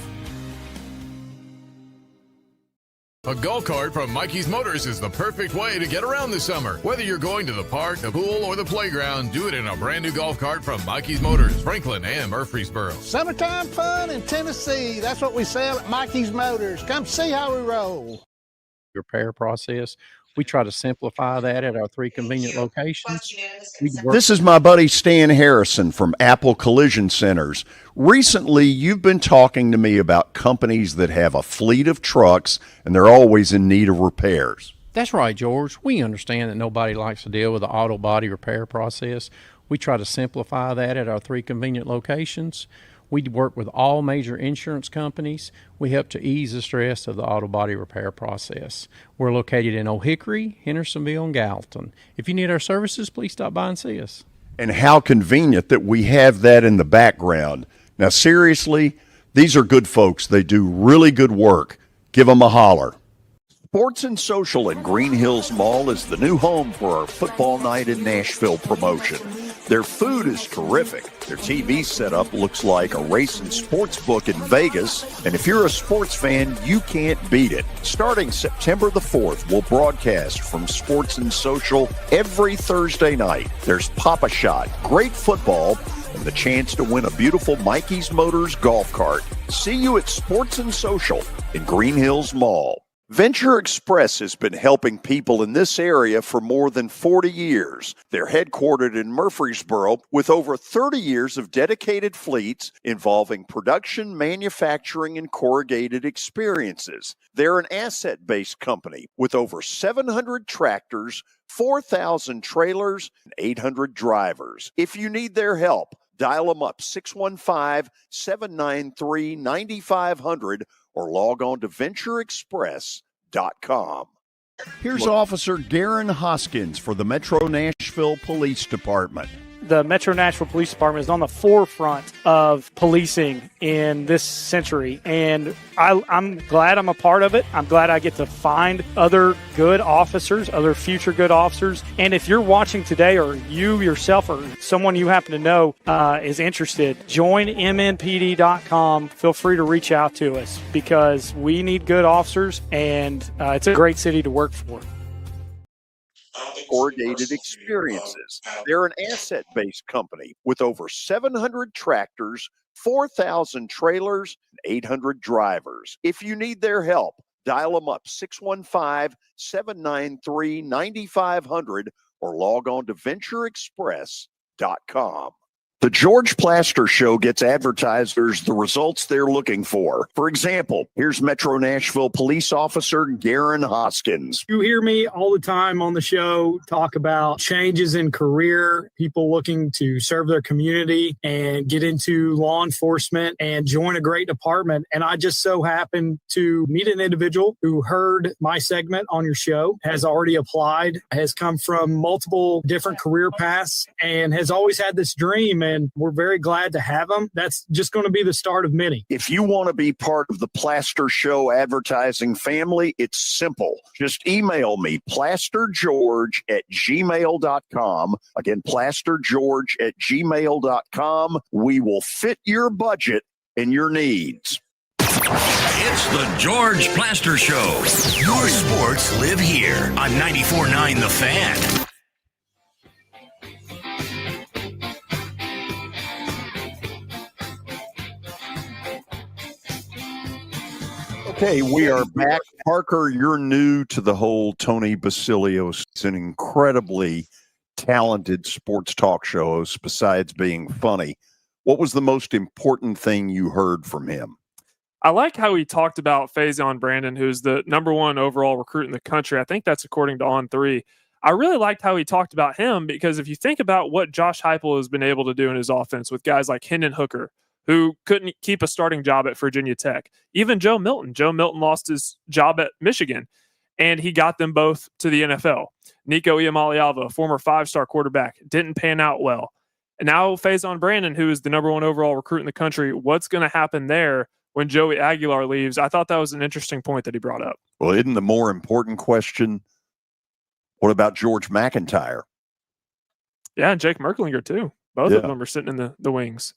A golf cart from Mikey's Motors is the perfect way to get around this summer. Whether you're going to the park, the pool, or the playground, do it in a brand new golf cart from Mikey's Motors, Franklin and Murfreesboro. Summertime fun in Tennessee. That's what we sell at Mikey's Motors. Come see how we roll. Repair process. We try to simplify that at our 3 convenient locations. This is my buddy Stan Harrison from Apple Collision Centers. Recently, you've been talking to me about companies that have a fleet of trucks and they're always in need of repairs. That's right, George. We understand that nobody likes to deal with the auto body repair process. We try to simplify that at our 3 convenient locations. We work with all major insurance companies. We help to ease the stress of the auto body repair process. We're located in Old Hickory, Hendersonville, and Gallatin. If you need our services, please stop by and see us. And how convenient that we have that in the background. Now, seriously, these are good folks. They do really good work. Give them a holler. Sports and Social in Green Hills Mall is the new home for our football night in Nashville promotion. Their food is terrific. Their TV setup looks like a racing sports book in Vegas. And if you're a sports fan, you can't beat it. Starting September the 4th, we'll broadcast from Sports and Social every Thursday night. There's Pop-A-Shot, great football, and the chance to win a beautiful Mikey's Motors golf cart. See you at Sports and Social in Green Hills Mall. Venture Express has been helping people in this area for more than 40 years. They're headquartered in Murfreesboro with over 30 years of dedicated fleets involving production, manufacturing, and corrugated experiences. They're an asset-based company with over 700 tractors, 4,000 trailers, and 800 drivers. If you need their help, dial them up 615-793-9500 or log on to ventureexpress.com. Here's Officer Garen Hoskins for the Metro Nashville Police Department. The Metro Nashville Police Department is on the forefront of policing in this century, and I'm glad I'm a part of it. I'm glad I get to find other good officers, other future good officers. And if you're watching today, or you yourself or someone you happen to know is interested, join mnpd.com. Feel free to reach out to us because we need good officers, and it's a great city to work for. Corrugated Experiences. They're an asset-based company with over 700 tractors, 4,000 trailers, and 800 drivers. If you need their help, dial them up 615-793-9500 or log on to ventureexpress.com. The George Plaster Show gets advertisers the results they're looking for. For example, here's Metro Nashville Police Officer Garen Hoskins. You hear me all the time on the show talk about changes in career, people looking to serve their community and get into law enforcement and join a great department. And I just so happened to meet an individual who heard my segment on your show, has already applied, has come from multiple different career paths, and has always had this dream. And we're very glad to have them. That's just going to be the start of many. If you want to be part of the Plaster Show advertising family, it's simple. Just email me, plastergeorge@gmail.com. Again, plastergeorge@gmail.com. We will fit your budget and your needs. It's the George Plaster Show. Your sports live here on 94.9 The Fan. Okay, we are back. Parker, you're new to the whole Tony Basilio. He's an incredibly talented sports talk show host besides being funny. What was the most important thing you heard from him? I like how he talked about Faison Brandon, who's the #1 overall recruit in the country. I think that's according to On3. I really liked how he talked about him because if you think about what Josh Heupel has been able to do in his offense with guys like Hendon Hooker, who couldn't keep a starting job at Virginia Tech, even Joe Milton. Joe Milton lost his job at Michigan, and he got them both to the NFL. Nico Iamaleava, former 5-star quarterback, didn't pan out well. And now Faison Brandon, who is the #1 overall recruit in the country, what's going to happen there when Joey Aguilar leaves? I thought that was an interesting point that he brought up. Well, isn't the more important question, what about George McIntyre? Yeah, and Jake Merklinger, too. Both of them are sitting in the wings.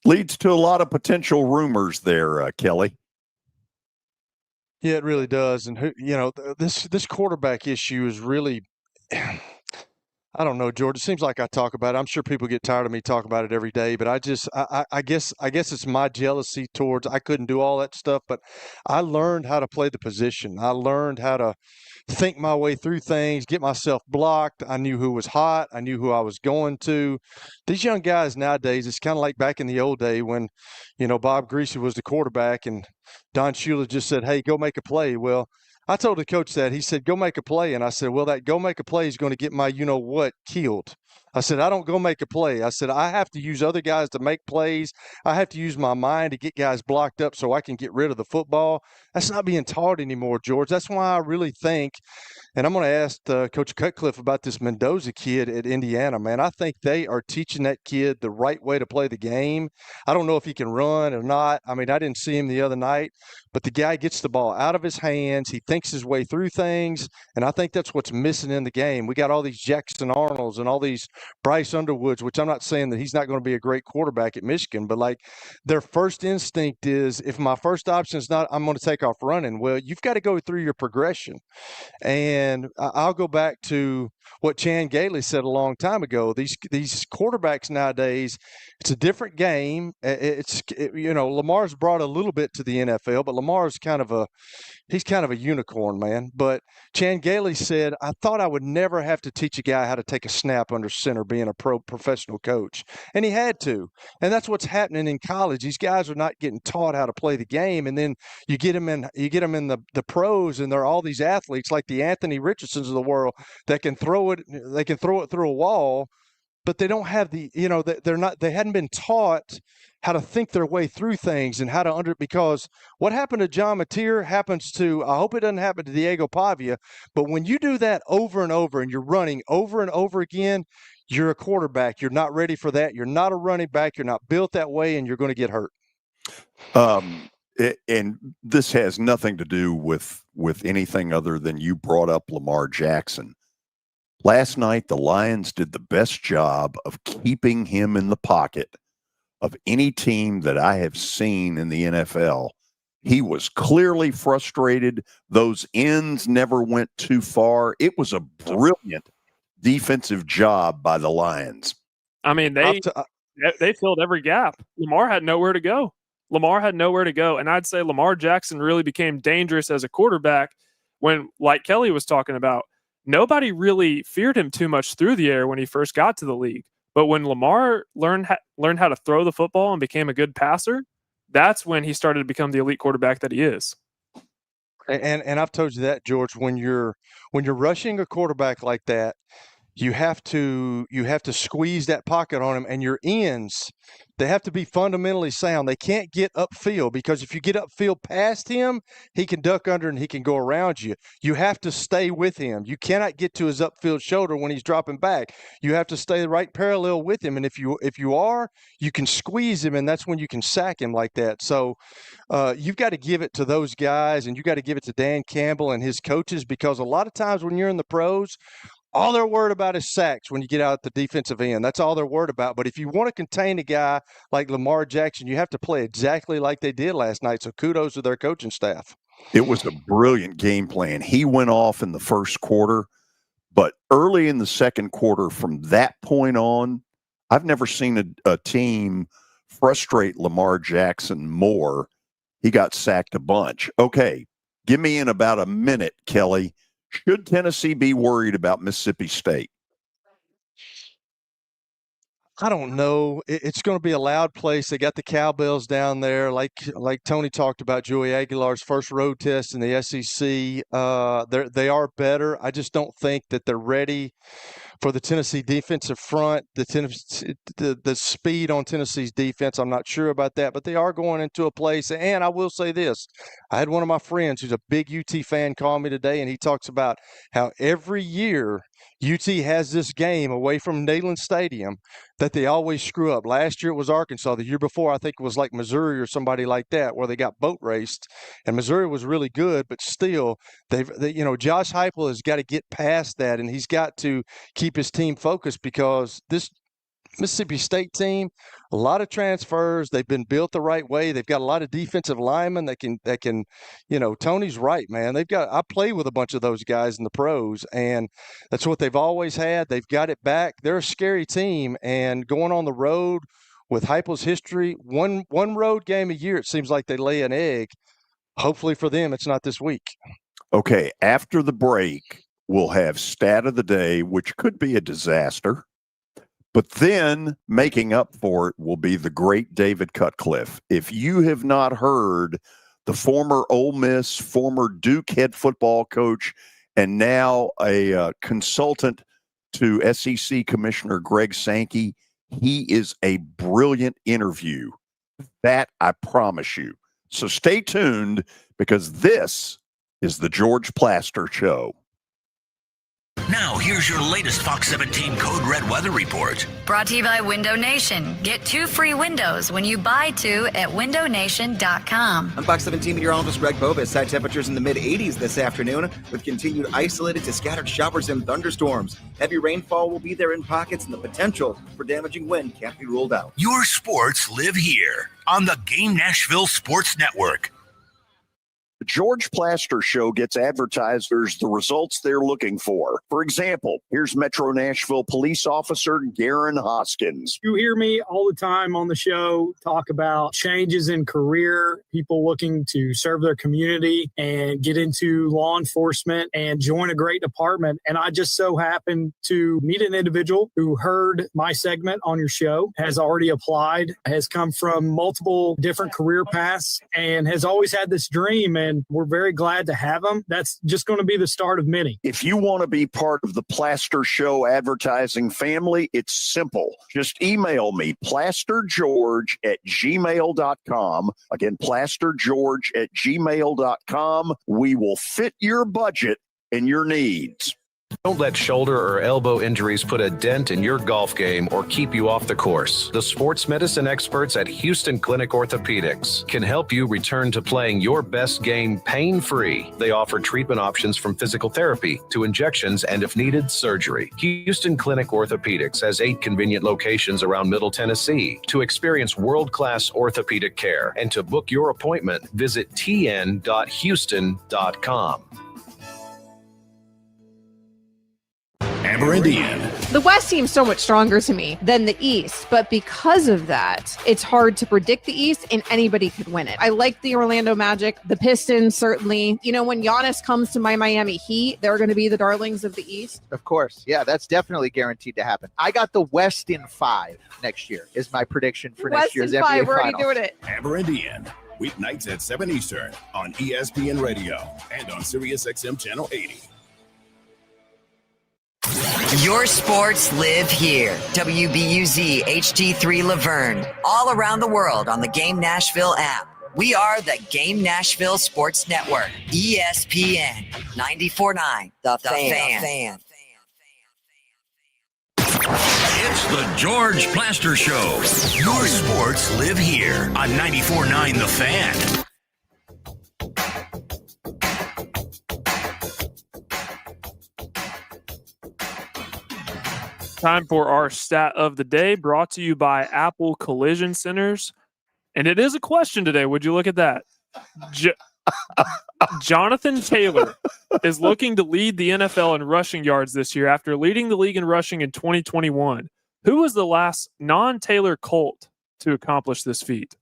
Leads to a lot of potential rumors there, Kelly. Yeah, it really does. And this quarterback issue is really, I don't know, George. It seems like I talk about it. I'm sure people get tired of me talking about it every day, but I guess it's my jealousy towards. I couldn't do all that stuff, but I learned how to play the position. I learned how to think my way through things, get myself blocked. I knew who was hot. I knew who I was going to. These young guys nowadays, it's kind of like back in the old day when, Bob Greasy was the quarterback and Don Shula just said, "Hey, go make a play." Well, I told the coach that. He said, "Go make a play." And I said, "Well, that go make a play is going to get my you-know-what killed." I said, "I don't go make a play." I said, "I have to use other guys to make plays. I have to use my mind to get guys blocked up so I can get rid of the football." That's not being taught anymore, George. That's why I really think, and I'm going to ask Coach Cutcliffe about this Mendoza kid at Indiana, man. I think they are teaching that kid the right way to play the game. I don't know if he can run or not. I mean, I didn't see him the other night, but the guy gets the ball out of his hands. He thinks his way through things, and I think that's what's missing in the game. We got all these Jackson Arnolds and all these Bryce Underwoods, which I'm not saying that he's not going to be a great quarterback at Michigan, but like their first instinct is, if my first option is not, I'm going to take off running. Well, you've got to go through your progression. And I'll go back to what Chan Gailey said a long time ago. These quarterbacks nowadays, it's a different game. Lamar's brought a little bit to the NFL, but Lamar's kind of a unicorn, man. But Chan Gailey said, "I thought I would never have to teach a guy how to take a snap under center being a professional coach." And he had to. And that's what's happening in college. These guys are not getting taught how to play the game. And then you get them in the pros, and they're all these athletes like the Anthony Richardsons of the world that can throw it through a wall, but they don't have they hadn't been taught how to think their way through things and how to because what happened to John Mateer happens to, I hope it doesn't happen to Diego Pavia, but when you do that over and over and you're running over and over again, you're a quarterback. You're not ready for that. You're not a running back. You're not built that way, and you're going to get hurt. And this has nothing to do with anything other than you brought up Lamar Jackson. Last night, the Lions did the best job of keeping him in the pocket of any team that I have seen in the NFL. He was clearly frustrated. Those ends never went too far. It was a brilliant defensive job by the Lions. I mean, they filled every gap. Lamar had nowhere to go. And I'd say Lamar Jackson really became dangerous as a quarterback when, like Kelly was talking about, nobody really feared him too much through the air when he first got to the league. But when Lamar learned how to throw the football and became a good passer, that's when he started to become the elite quarterback that he is. And I've told you that, George, when you're rushing a quarterback like that, you have to squeeze that pocket on him, and your ends, they have to be fundamentally sound. They can't get upfield, because if you get upfield past him, he can duck under and he can go around you. You have to stay with him. You cannot get to his upfield shoulder when he's dropping back. You have to stay right parallel with him, and if you are, you can squeeze him, and that's when you can sack him like that. So you've got to give it to those guys, and you got to give it to Dan Campbell and his coaches, because a lot of times when you're in the pros, all they're worried about is sacks when you get out at the defensive end. That's all they're worried about. But if you want to contain a guy like Lamar Jackson, you have to play exactly like they did last night. So kudos to their coaching staff. It was a brilliant game plan. He went off in the first quarter, but early in the second quarter, from that point on, I've never seen a team frustrate Lamar Jackson more he got sacked a bunch. Okay, give me in about a minute, Kelly. Should Tennessee be worried about Mississippi State? I don't know. It's going to be a loud place. They got the Cowbells down there, like Tony talked about. Joey Aguilar's first road test in the SEC. They are better. I just don't think that they're ready for the Tennessee defensive front. The speed on Tennessee's defense, I'm not sure about that, but they are going into a place. And I will say this: I had one of my friends who's a big UT fan call me today, and he talks about how every year UT has this game away from Neyland Stadium that they always screw up. Last year it was Arkansas. The year before I think it was like Missouri or somebody like that, where they got boat raced. And Missouri was really good, but still, Josh Heupel has got to get past that, and he's got to keep his team focused, because this Mississippi State team, a lot of transfers. They've been built the right way. They've got a lot of defensive linemen that can, Tony's right, man. I play with a bunch of those guys in the pros, and that's what they've always had. They've got it back. They're a scary team, and going on the road with Heupel's history, one road game a year, it seems like they lay an egg. Hopefully for them, it's not this week. Okay, after the break, we'll have stat of the day, which could be a disaster. But then making up for it will be the great David Cutcliffe. If you have not heard the former Ole Miss, former Duke head football coach, and now a consultant to SEC Commissioner Greg Sankey, he is a brilliant interview. That I promise you. So stay tuned, because this is the George Plaster Show. Now, here's your latest Fox 17 Code Red weather report. Brought to you by Window Nation. Get 2 free windows when you buy 2 at windownation.com. I'm Fox 17 meteorologist Greg Bovis. High temperatures in the mid-80s this afternoon, with continued isolated to scattered showers and thunderstorms. Heavy rainfall will be there in pockets, and the potential for damaging wind can't be ruled out. Your sports live here on the Game Nashville Sports Network. The George Plaster Show gets advertisers the results they're looking for. For example, here's Metro Nashville Police Officer Garen Hoskins. You hear me all the time on the show talk about changes in career, people looking to serve their community and get into law enforcement and join a great department. And I just so happened to meet an individual who heard my segment on your show, has already applied, has come from multiple different career paths, and has always had this dream. And we're very glad to have him. That's just going to be the start of many. If you want to be part of the Plaster Show advertising family, it's simple. Just email me, plastergeorge@gmail.com. Again, plastergeorge@gmail.com. We will fit your budget and your needs. Don't let shoulder or elbow injuries put a dent in your golf game or keep you off the course. The sports medicine experts at Houston Clinic Orthopedics can help you return to playing your best game pain-free. They offer treatment options from physical therapy to injections and, if needed, surgery. Houston Clinic Orthopedics has 8 convenient locations around Middle Tennessee. To experience world-class orthopedic care and to book your appointment, visit tn.houston.com. Amber Indian. The West seems so much stronger to me than the East, but because of that, it's hard to predict the East, and anybody could win it. I like the Orlando Magic, the Pistons, certainly. You know, when Giannis comes to my Miami Heat, they're going to be the darlings of the East. Of course. Yeah, that's definitely guaranteed to happen. I got the West in 5 next year is my prediction for next year's NBA Finals. We're already doing it. Amber Indian. Weeknights at 7 Eastern on ESPN Radio and on SiriusXM Channel 80. Your sports live here. WBUZ HD3 Laverne. All around the world on the Game Nashville app. We are the Game Nashville Sports Network. ESPN 94.9. The Fan. It's the George Plaster Show. Your sports live here on 94.9 The Fan. Time for our stat of the day, brought to you by Apple Collision Centers. And it is a question today. Would you look at that? Jonathan Taylor is looking to lead the NFL in rushing yards this year after leading the league in rushing in 2021. Who was the last non-Taylor Colt to accomplish this feat?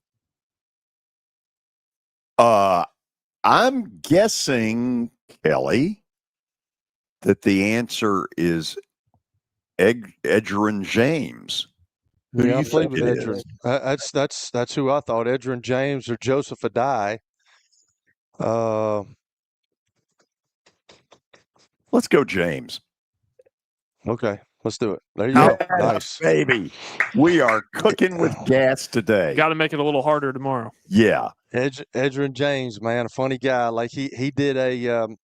I'm guessing, Kelly, that the answer is Edgerrin James. Who do Yeah, you I played think with it Edgerrin. is? That's who I thought. Edgerrin James or Joseph Adai. Uh, Let's go, James. okay, let's do it. There you Yeah, go. Nice. baby. We are cooking with gas today. Got to make it a little harder tomorrow. Yeah. Edgerrin James, man, a funny guy. Like he did a.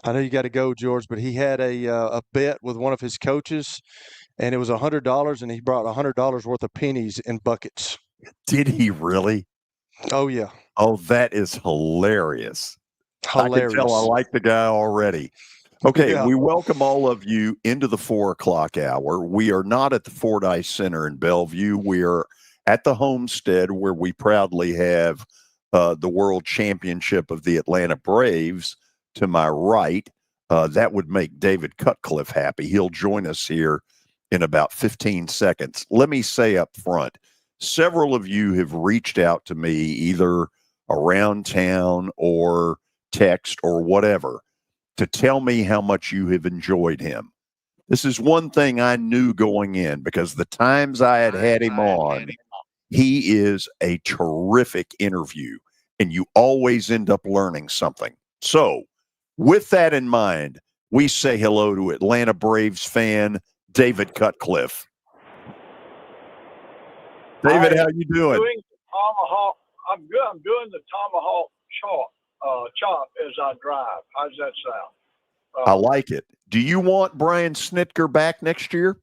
I know you got to go, George, but he had a bet with one of his coaches, and it was $100, and he brought $100 worth of pennies in buckets. Did he really? Oh yeah. Oh, that is hilarious. I can tell I like the guy already. Okay, Yeah. we welcome all of you into the 4 o'clock hour. We are not at the Fordyce Center in Bellevue. We are at the Homestead, where we proudly have the World Championship of the Atlanta Braves to my right. That would make David Cutcliffe happy. He'll join us here in about 15 seconds. Let me say up front, several of you have reached out to me either around town or text or whatever to tell me how much you have enjoyed him. This is one thing I knew going in, because the times I had him on, he is a terrific interview, and you always end up learning something. So with that in mind, we say hello to Atlanta Braves fan David Cutcliffe. David, how you doing? Tomahawk. I'm good. I'm doing the tomahawk chop as I drive. How's that sound? I like it. Do you want Brian Snitker back next year?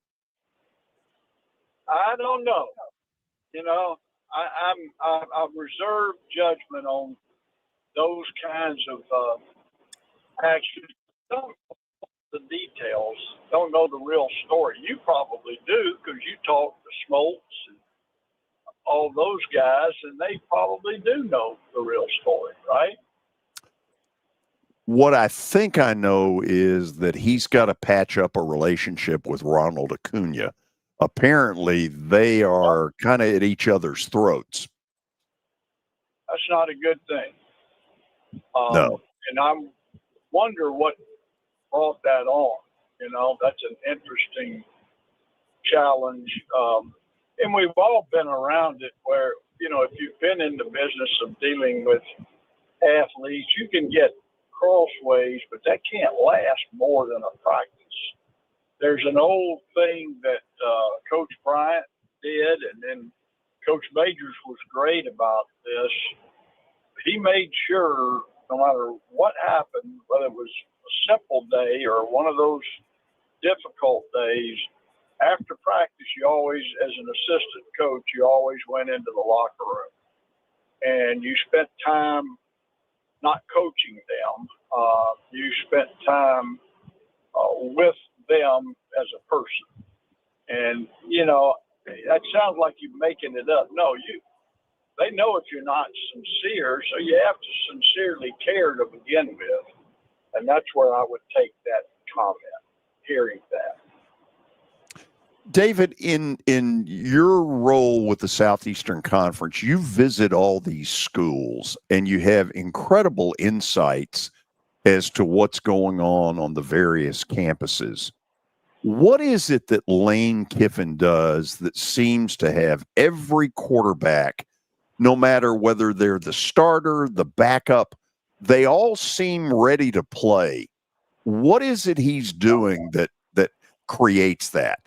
I don't know. You know, I've reserved judgment on those kinds of actions. Don't know the details. Don't know the real story. You probably do, because you talk to Smoltz and all those guys, and they probably do know the real story, right? What I think I know is that he's got to patch up a relationship with Ronald Acuna. Apparently, they are kind of at each other's throats. That's not a good thing. No. And I wonder what brought that on. You know, that's an interesting challenge. And we've all been around it where, you know, if you've been in the business of dealing with athletes, you can get crossways, but that can't last more than a practice. There's an old thing that Coach Bryant did, and then Coach Majors was great about this. He made sure, no matter what happened, whether it was a simple day or one of those difficult days, after practice, you always, as an assistant coach, you always went into the locker room and you spent time not coaching them. You spent time with them as a person. And, you know, that sounds like you're making it up. No, they know if you're not sincere, so you have to sincerely care to begin with. And that's where I would take that comment, hearing that. David, in your role with the Southeastern Conference, you visit all these schools and you have incredible insights as to what's going on the various campuses. What is it that Lane Kiffin does that seems to have every quarterback, no matter whether they're the starter, the backup, they all seem ready to play? What is it he's doing that creates that?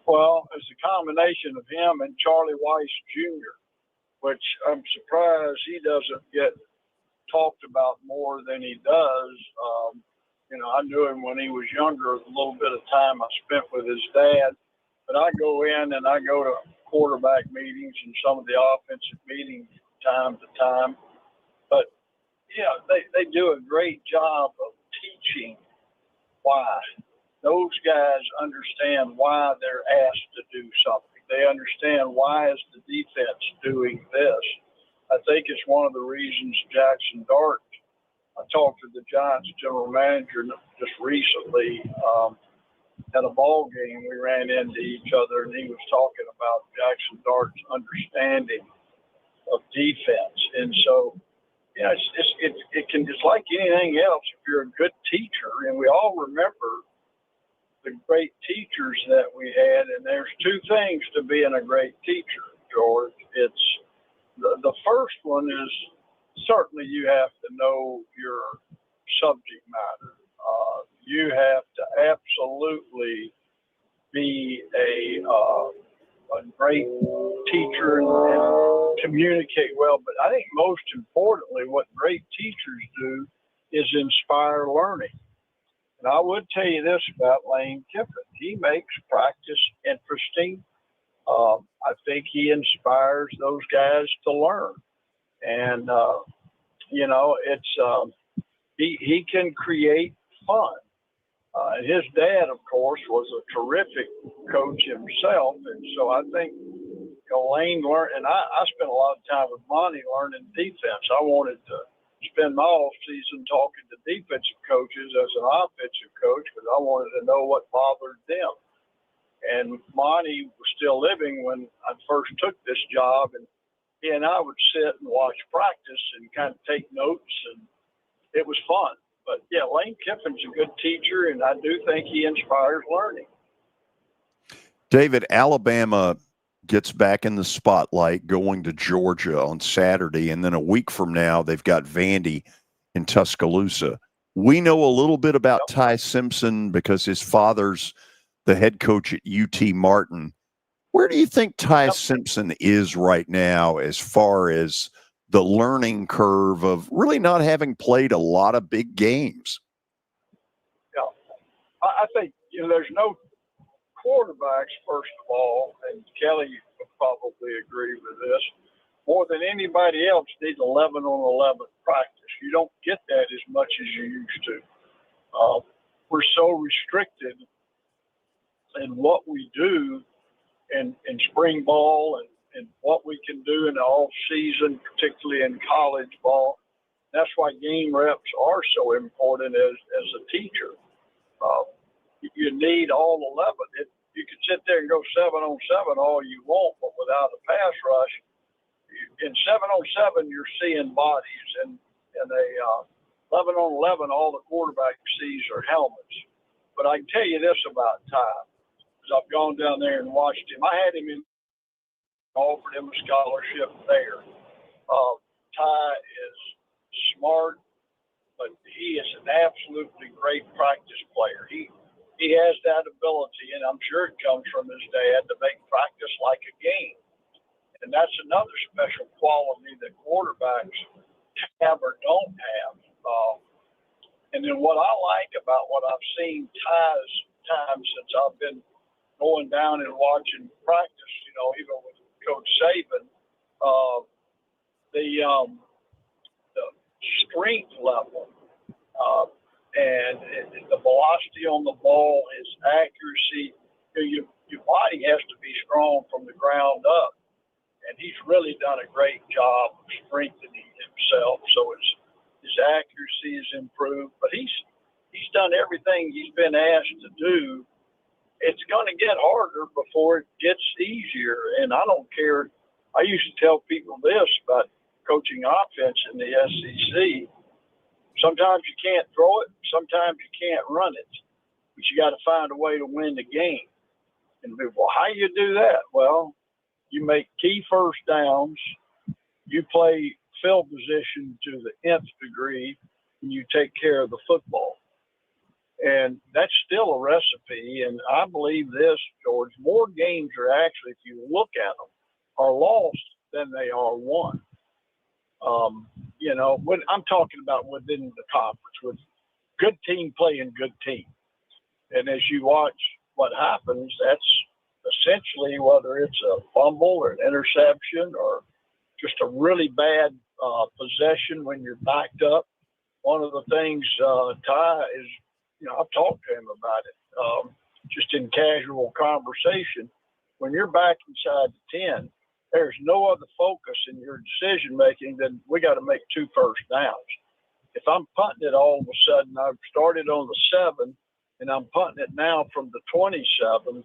Well, it's a combination of him and Charlie Weiss Jr., which I'm surprised he doesn't get talked about more than he does. You know, I knew him when he was younger, the little bit of time I spent with his dad. But I go in and I go to quarterback meetings and some of the offensive meetings from time to time. But, yeah, they do a great job of teaching why. Those guys understand why they're asked to do something. They understand why is the defense doing this. I think it's one of the reasons Jackson Dart, I talked to the Giants general manager just recently at a ball game. We ran into each other, and he was talking about Jackson Dart's understanding of defense. And so, you know, it's like anything else. If you're a good teacher, and we all remember the great teachers that we had, and there's two things to being a great teacher, George. It's the first one is certainly you have to know your subject matter. You have to absolutely be a great teacher and communicate well. But I think most importantly, what great teachers do is inspire learning. And I would tell you this about Lane Kiffin. He makes practice interesting. I think he inspires those guys to learn. And, you know, it's he can create fun. And his dad, of course, was a terrific coach himself. And so I think, you know, Lane learned, and I spent a lot of time with Monty learning defense. I wanted to spend my off season talking to defensive coaches as an offensive coach because I wanted to know what bothered them. And Monty was still living when I first took this job, and he and I would sit and watch practice and kind of take notes, and it was fun. But yeah, Lane Kiffin's a good teacher, and I do think he inspires learning. David, Alabama gets back in the spotlight going to Georgia on Saturday, and then a week from now they've got Vandy in Tuscaloosa. We know a little bit about Ty Simpson because his father's the head coach at UT Martin. Where do you think Ty Simpson is right now as far as the learning curve of really not having played a lot of big games? Yeah, I think, you know, there's no quarterbacks, first of all, and Kelly would probably agree with this, more than anybody else needs 11 on 11 practice. You don't get that as much as you used to. We're so restricted in what we do in spring ball and what we can do in the off season, particularly in college ball. That's why game reps are so important as a teacher. You need all 11. You can sit there and go 7 on 7 all you want, but without a pass rush, in 7 on 7 you're seeing bodies, and a 11 on 11 all the quarterback sees are helmets. But I can tell you this about Ty, because I've gone down there and watched him. I had him in, offered him a scholarship there. Ty is smart, but he is an absolutely great practice player. He has that ability, and I'm sure it comes from his dad, to make practice like a game. And that's another special quality that quarterbacks have or don't have. And then what I like about what I've seen Ty's time since I've been going down and watching practice, you know, even with Coach Saban, the strength level, and the velocity on the ball, his accuracy. Your body has to be strong from the ground up, and he's really done a great job of strengthening himself. So his accuracy is improved, but he's done everything he's been asked to do. It's going to get harder before it gets easier, and I don't care. I used to tell people this about coaching offense in the SEC. Sometimes you can't throw it, sometimes you can't run it, but you got to find a way to win the game. And well, how you do that? Well, you make key first downs, you play field position to the nth degree, and you take care of the football. And that's still a recipe. And I believe this, George, more games are actually, if you look at them, are lost than they are won. You know, when I'm talking about within the conference, with good team playing good team. And as you watch what happens, that's essentially whether it's a fumble or an interception or just a really bad possession when you're backed up. One of the things Ty is, you know, I've talked to him about it, just in casual conversation. When you're back inside the 10, there's no other focus in your decision making than we got to make 2 first downs. If I'm punting it all of a sudden, I've started on the 7 and I'm punting it now from the 27,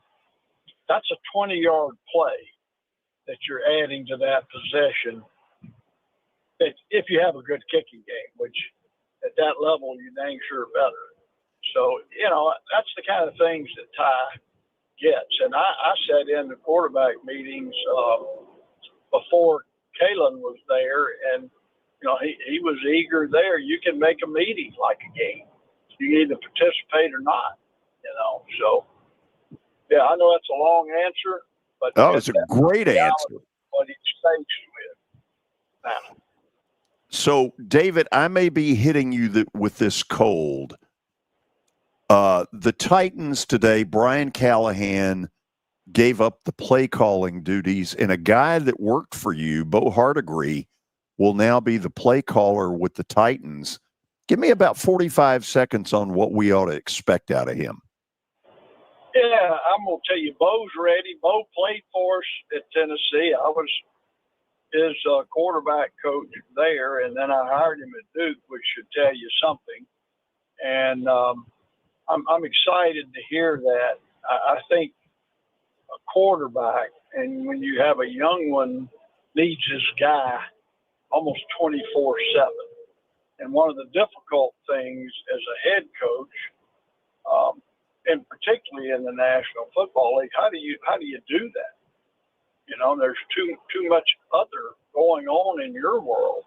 that's a 20-yard play that you're adding to that possession. if you have a good kicking game, which at that level you dang sure better. So, that's the kind of things that Ty gets. And I sat in the quarterback meetings before Callahan was there, and he was eager there. You can make a meeting like a game. You can either participate or not. So yeah, I know that's a long answer, but it's a great answer. What he's faced with now. So, David, I may be hitting you with this cold. The Titans today, Brian Callahan gave up the play calling duties, and a guy that worked for you, Bo Hardigree, will now be the play caller with the Titans. Give me about 45 seconds on what we ought to expect out of him. Yeah, I'm going to tell you, Bo's ready. Bo played for us at Tennessee. I was his quarterback coach there, and then I hired him at Duke, which should tell you something. And I'm excited to hear that. I think a quarterback, and when you have a young one, needs his guy almost 24/7. And one of the difficult things as a head coach, and particularly in the National Football League, how do you do that? There's too much other going on in your world.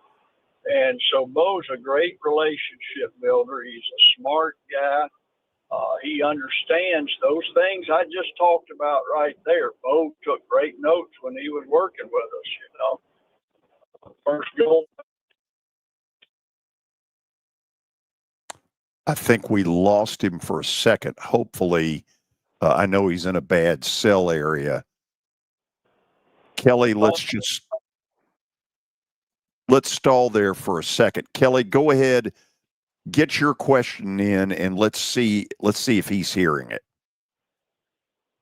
And so Bo's a great relationship builder. He's a smart guy. He understands those things I just talked about right there. Bo took great notes when he was working with us, First goal. I think we lost him for a second. Hopefully, I know he's in a bad cell area. Kelly, let's stall there for a second. Kelly, go ahead, get your question in, and let's see if he's hearing it.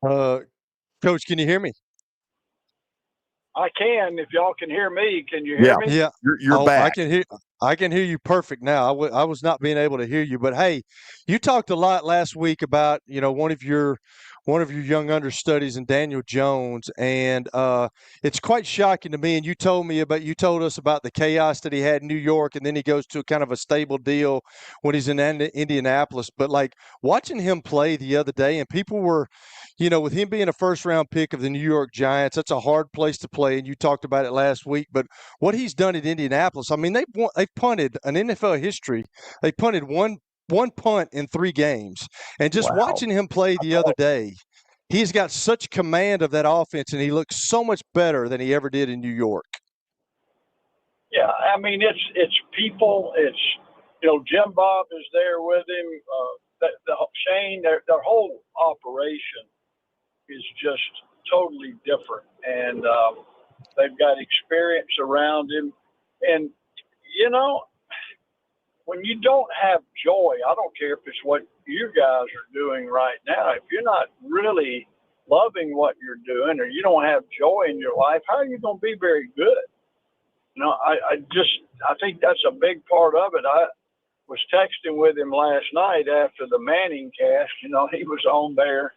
Coach, can you hear me? I can. If y'all can hear me, can you hear me? Yeah, you're back. I can hear you perfect now. I was not being able to hear you, but hey, you talked a lot last week about one of your young understudies in Daniel Jones, and it's quite shocking to me. And you told us about the chaos that he had in New York, and then he goes to a kind of a stable deal when he's in Indianapolis. But like watching him play the other day, and people were, with him being a first-round pick of the New York Giants, that's a hard place to play, and you talked about it last week. But what he's done at Indianapolis, I mean, they've punted in NFL history. They punted one punt in 3 games, and just watching him play the other day, he's got such command of that offense, and he looks so much better than he ever did in New York. Yeah, I mean, it's people. It's Jim Bob is there with him. Shane, their whole operation is just totally different, and they've got experience around him. And when you don't have joy, I don't care if it's what you guys are doing right now. If you're not really loving what you're doing, or you don't have joy in your life, how are you going to be very good? I think that's a big part of it. I was texting with him last night after the Manning cast. He was on there.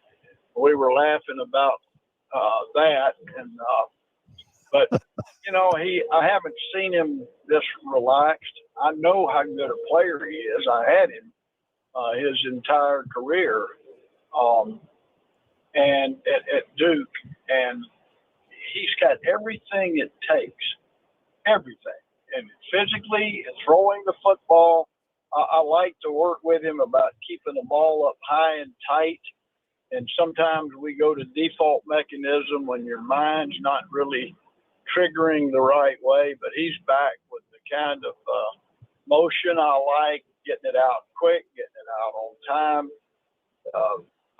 We were laughing about that, and but I haven't seen him this relaxed. I know how good a player he is. I had him his entire career, and at Duke, and he's got everything it takes, everything, and physically, and throwing the football. I like to work with him about keeping the ball up high and tight. And sometimes we go to default mechanism when your mind's not really triggering the right way, but he's back with the kind of motion I like, getting it out quick, getting it out on time.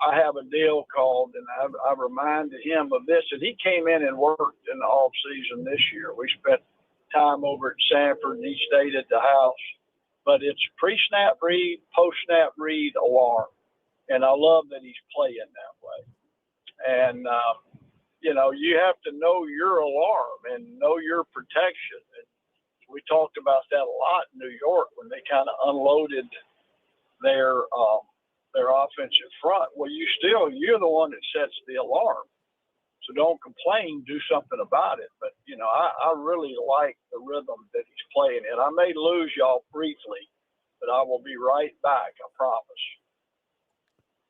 I have a deal called, and I reminded him of this, and he came in and worked in the off season this year. We spent time over at Sanford, and he stayed at the house. But it's pre-snap read, post-snap read, alarm. And I love that he's playing that way. And, you have to know your alarm and know your protection. And we talked about that a lot in New York when they kind of unloaded their offensive front. Well, you're the one that sets the alarm. So don't complain, do something about it. But, you know, I really like the rhythm that he's playing in. I may lose y'all briefly, but I will be right back, I promise.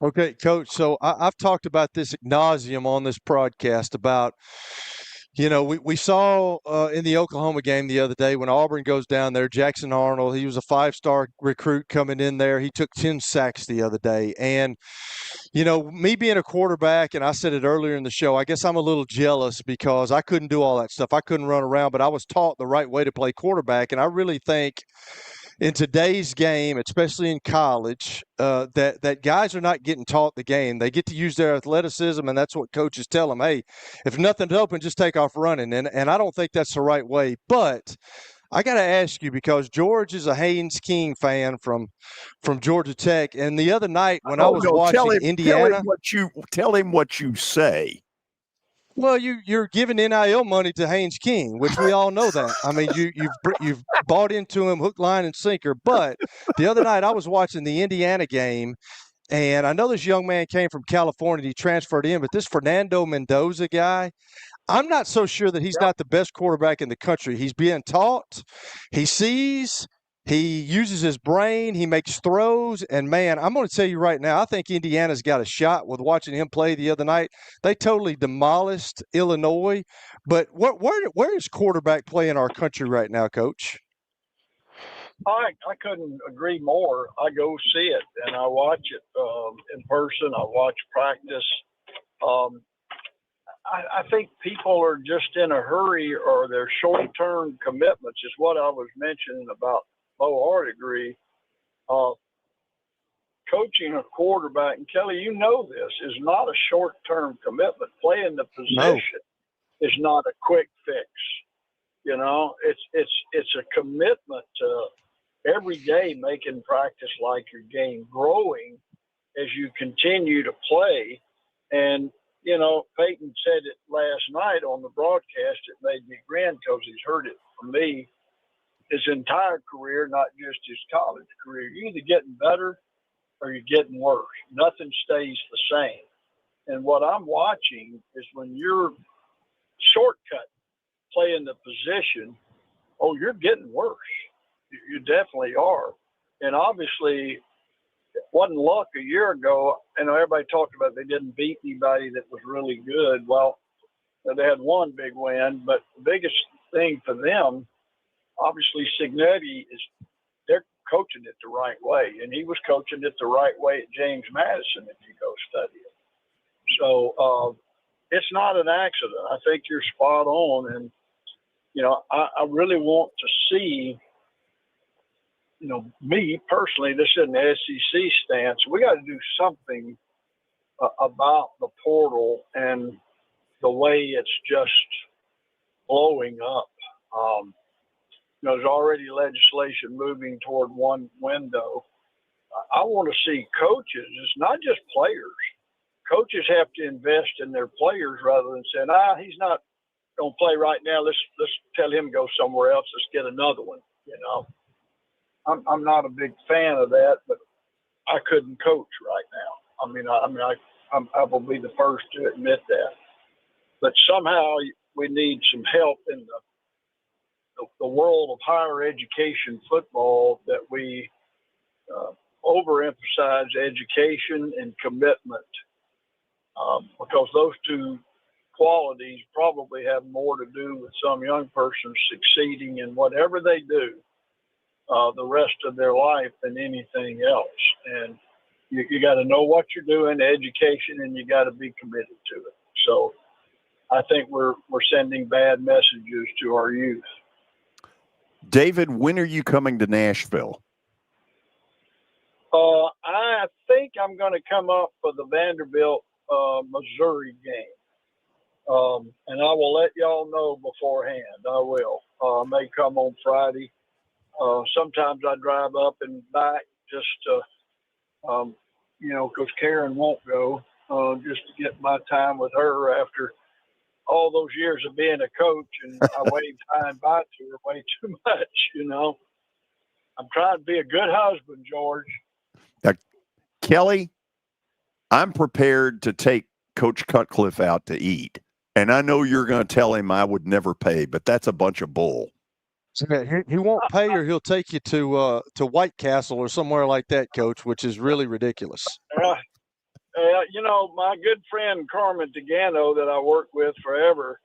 Okay, Coach. So I've talked about this ad nauseum on this broadcast about, we saw in the Oklahoma game the other day when Auburn goes down there, Jackson Arnold, he was a 5-star recruit coming in there. He took 10 sacks the other day. And, me being a quarterback, and I said it earlier in the show, I guess I'm a little jealous because I couldn't do all that stuff. I couldn't run around, but I was taught the right way to play quarterback. And I really think in today's game, especially in college, that guys are not getting taught the game. They get to use their athleticism, and that's what coaches tell them. Hey, if nothing's open, just take off running. And I don't think that's the right way. But I got to ask you, because George is a Haynes King fan from Georgia Tech, and the other night when I was watching Indiana, tell him what you say. Well, you're giving NIL money to Haynes King, which we all know that. I mean, you've bought into him hook, line, and sinker. But the other night I was watching the Indiana game, and I know this young man came from California. He transferred in, but this Fernando Mendoza guy, I'm not so sure that he's not the best quarterback in the country. He's being taught. He sees. He uses his brain. He makes throws. And, man, I'm going to tell you right now, I think Indiana's got a shot with watching him play the other night. They totally demolished Illinois. But where is quarterback play in our country right now, Coach? I couldn't agree more. I go see it, and I watch it in person. I watch practice. I think people are just in a hurry, or they're short-term commitments is what I was mentioning about Bo Ardegree. Coaching a quarterback, and Kelly, you know this, is not a short-term commitment. Playing the position is not a quick fix. You know, it's a commitment to every day making practice like your game, growing as you continue to play. And, you know, Peyton said it last night on the broadcast. It made me grin because he's heard it from me his entire career, not just his college career. You're either getting better or you're getting worse. Nothing stays the same. And what I'm watching is when you're shortcut playing the position, you're getting worse. You definitely are. And obviously, it wasn't luck a year ago. I know everybody talked about they didn't beat anybody that was really good. Well, they had one big win, but the biggest thing for them, obviously, Cignetti they're coaching it the right way, and he was coaching it the right way at James Madison if you go study it. So it's not an accident. I think you're spot on, and you know, I really want to see. You know, me personally, this is an SEC stance. We got to do something about the portal and the way it's just blowing up. You know, there's already legislation moving toward one window. I want to see coaches. It's not just players. Coaches have to invest in their players rather than saying, he's not going to play right now. Let's tell him to go somewhere else. Let's get another one. You know, I'm not a big fan of that, but I couldn't coach right now. I will be the first to admit that. But somehow we need some help in the world of higher education football, that we overemphasize education and commitment, because those two qualities probably have more to do with some young person succeeding in whatever they do the rest of their life than anything else. And you got to know what you're doing, education, and you got to be committed to it. So I think we're sending bad messages to our youth. David, when are you coming to Nashville? I think I'm going to come up for the Vanderbilt, Missouri game. And I will let y'all know beforehand. I will. I may come on Friday. Sometimes I drive up and back just to, because Karen won't go, just to get my time with her after all those years of being a coach, and I waved high and by to her way too much, you know. I'm trying to be a good husband, George. Now, Kelly, I'm prepared to take Coach Cutcliffe out to eat. And I know you're going to tell him I would never pay, but that's a bunch of bull. He won't pay, or he'll take you to White Castle or somewhere like that, Coach, which is really ridiculous. You know, my good friend Carmen Tagano that I worked with forever,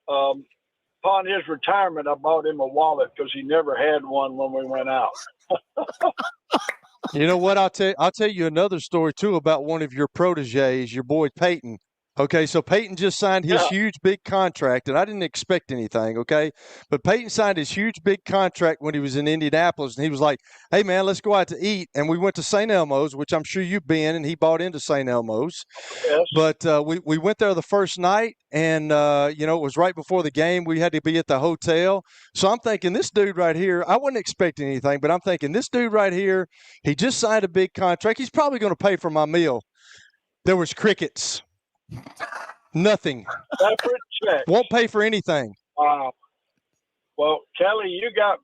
upon his retirement, I bought him a wallet because he never had one when we went out. You know what? I'll tell you another story too about one of your proteges, your boy Peyton. Okay, so Peyton just signed his huge big contract, and I didn't expect anything, okay? But Peyton signed his huge big contract when he was in Indianapolis, and he was like, hey, man, let's go out to eat. And we went to St. Elmo's, which I'm sure you've been, and he bought into St. Elmo's. Yes. But we went there the first night, and, it was right before the game. We had to be at the hotel. So I'm thinking, this dude right here, I wasn't expecting anything, but I'm thinking, this dude right here, he just signed a big contract. He's probably going to pay for my meal. There was crickets. Nothing. Separate check. Won't pay for anything. Well, Kelly, you got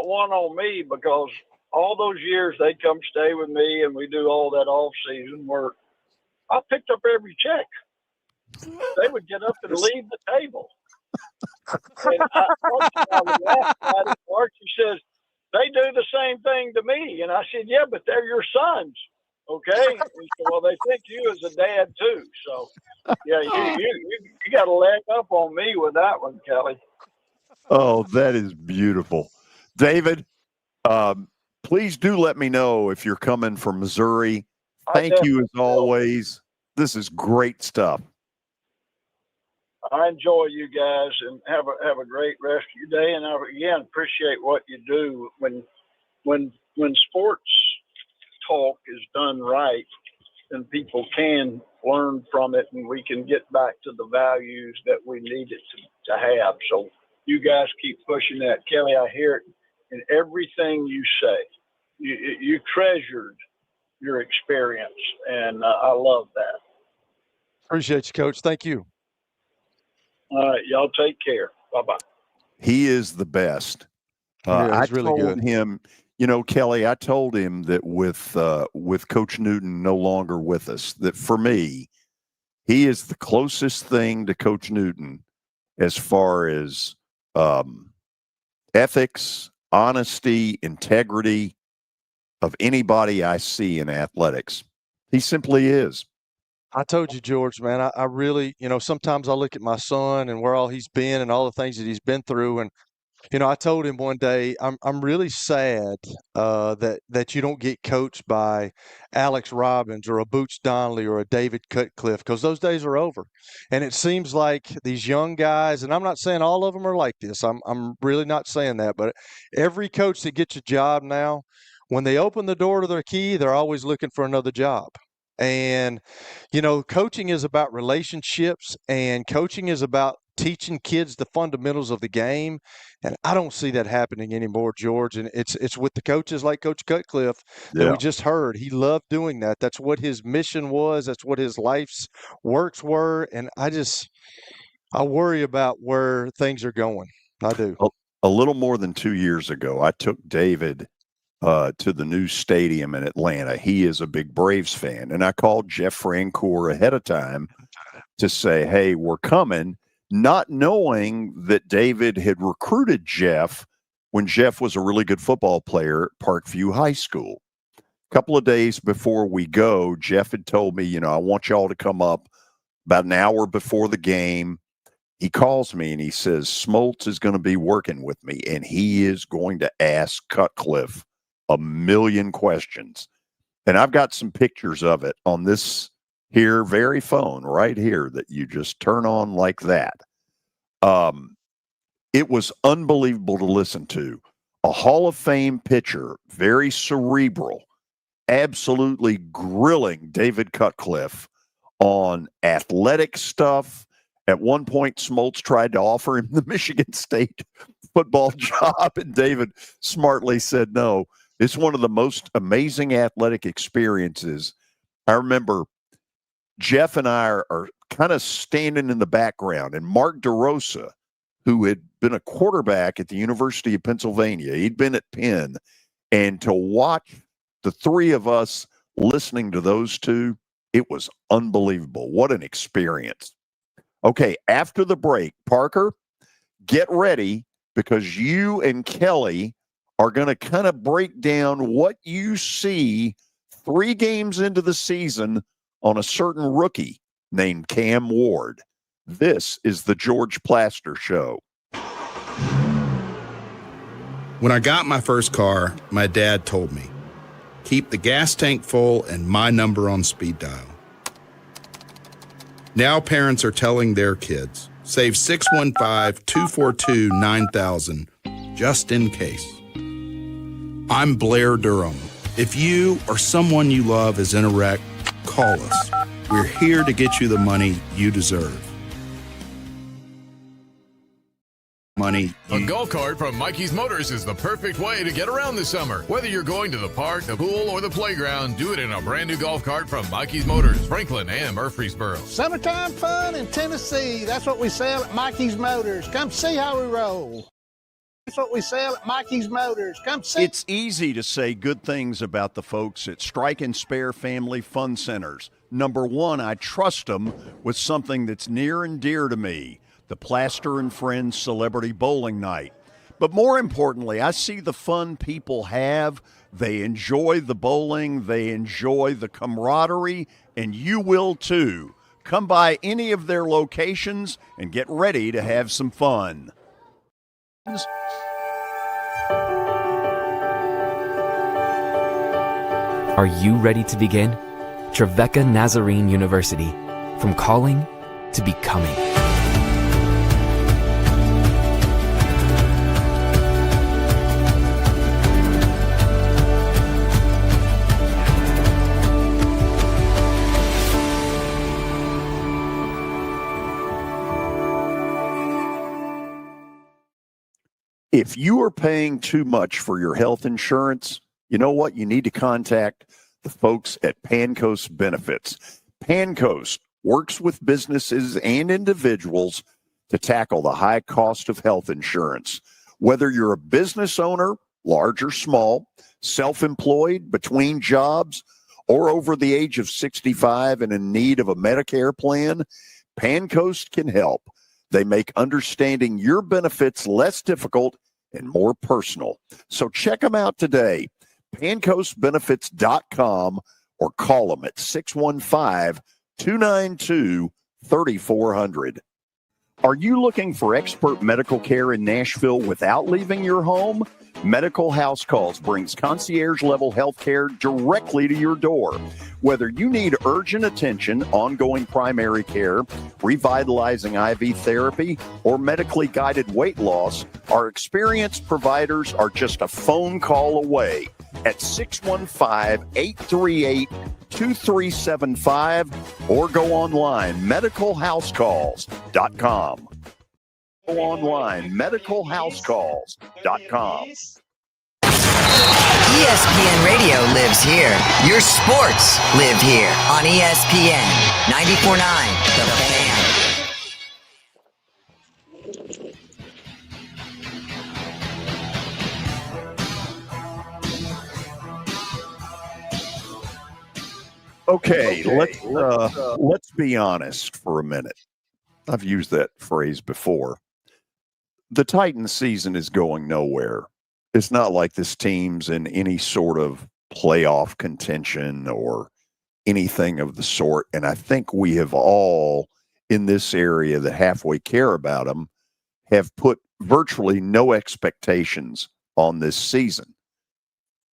one on me because all those years they come stay with me and we do all that off-season work. I picked up every check. They would get up and leave the table. And Archie says, they do the same thing to me. And I said, yeah, but they're your sons. Okay. And he said, well, they think you as a dad too. So yeah, you got a leg up on me with that one, Kelly. Oh, that is beautiful. David, please do let me know if you're coming from Missouri. Thank you as always. This is great stuff. I enjoy you guys and have a great rest of your day. And I again appreciate what you do when sports talk is done right, and people can learn from it, and we can get back to the values that we need it to have. So you guys keep pushing that. Kelly, I hear it in everything you say. You treasured your experience, and I love that. Appreciate you, Coach. Thank you. All right, y'all take care. Bye-bye. He is the best. Yeah, I he's really told good. him, Kelly, I told him that with Coach Newton no longer with us, that for me, he is the closest thing to Coach Newton as far as ethics, honesty, integrity of anybody I see in athletics. He simply is. I told you, George, man, I really, sometimes I look at my son and where all he's been and all the things that he's been through. And, I told him one day, I'm really sad that you don't get coached by Alex Robbins or a Boots Donnelly or a David Cutcliffe, because those days are over. And it seems like these young guys, and I'm not saying all of them are like this. I'm really not saying that. But every coach that gets a job now, when they open the door to their key, they're always looking for another job. And, coaching is about relationships, and coaching is about teaching kids the fundamentals of the game. And I don't see that happening anymore, George. And it's with the coaches like Coach Cutcliffe that we just heard. He loved doing that. That's what his mission was. That's what his life's works were. And I worry about where things are going. I do. A little more than 2 years ago, I took David to the new stadium in Atlanta. He is a big Braves fan. And I called Jeff Francoeur ahead of time to say, hey, we're coming, not knowing that David had recruited Jeff when Jeff was a really good football player at Parkview High School. A couple of days before we go, Jeff had told me, I want y'all to come up about an hour before the game. He calls me and he says, Smoltz is going to be working with me, and he is going to ask Cutcliffe a million questions. And I've got some pictures of it on this here very phone right here that you just turn on like that. It was unbelievable to listen to. A Hall of Fame pitcher, very cerebral, absolutely grilling David Cutcliffe on athletic stuff. At one point, Smoltz tried to offer him the Michigan State football job, and David smartly said no. It's one of the most amazing athletic experiences. I remember Jeff and I are kind of standing in the background, and Mark DeRosa, who had been a quarterback at the University of Pennsylvania, he'd been at Penn, and to watch the three of us listening to those two, it was unbelievable. What an experience. Okay, after the break, Parker, get ready because you and Kelly are going to kind of break down what you see 3 games into the season on a certain rookie named Cam Ward. This is the George Plaster Show. When I got my first car, my dad told me, keep the gas tank full and my number on speed dial. Now parents are telling their kids, save 615-242-9000 just in case. I'm Blair Durham. If you or someone you love is in a wreck, call us. We're here to get you the money you deserve. A golf cart from Mikey's Motors is the perfect way to get around this summer. Whether you're going to the park, the pool, or the playground, do it in a brand new golf cart from Mikey's Motors, Franklin and Murfreesboro. Summertime fun in Tennessee. That's what we sell at Mikey's Motors. Come see how we roll. That's what we sell at Mikey's Motors. Come see. It's easy to say good things about the folks at Strike and Spare Family Fun Centers. Number one, I trust them with something that's near and dear to me, the Plaster and Friends Celebrity Bowling Night. But more importantly, I see the fun people have. They enjoy the bowling. They enjoy the camaraderie, and you will too. Come by any of their locations and get ready to have some fun. Are you ready to begin? Trevecca Nazarene University. From calling to becoming. If you are paying too much for your health insurance, you know what? You need to contact the folks at Pancoast Benefits. Pancoast works with businesses and individuals to tackle the high cost of health insurance. Whether you're a business owner, large or small, self-employed, between jobs, or over the age of 65 and in need of a Medicare plan, Pancoast can help. They make understanding your benefits less difficult and more personal. So check them out today, pancoastbenefits.com, or call them at 615-292-3400. Are you looking for expert medical care in Nashville without leaving your home? Medical House Calls brings concierge-level health care directly to your door. Whether you need urgent attention, ongoing primary care, revitalizing IV therapy, or medically guided weight loss, our experienced providers are just a phone call away at 615-838-2375 or go online, medicalhousecalls.com. Go online, medicalhousecalls.com. ESPN Radio lives here. Your sports live here on ESPN 94.9 The Fan. Okay, let's be honest for a minute. I've used that phrase before. The Titans season is going nowhere. It's not like this team's in any sort of playoff contention or anything of the sort. And I think we have all in this area that halfway care about them have put virtually no expectations on this season.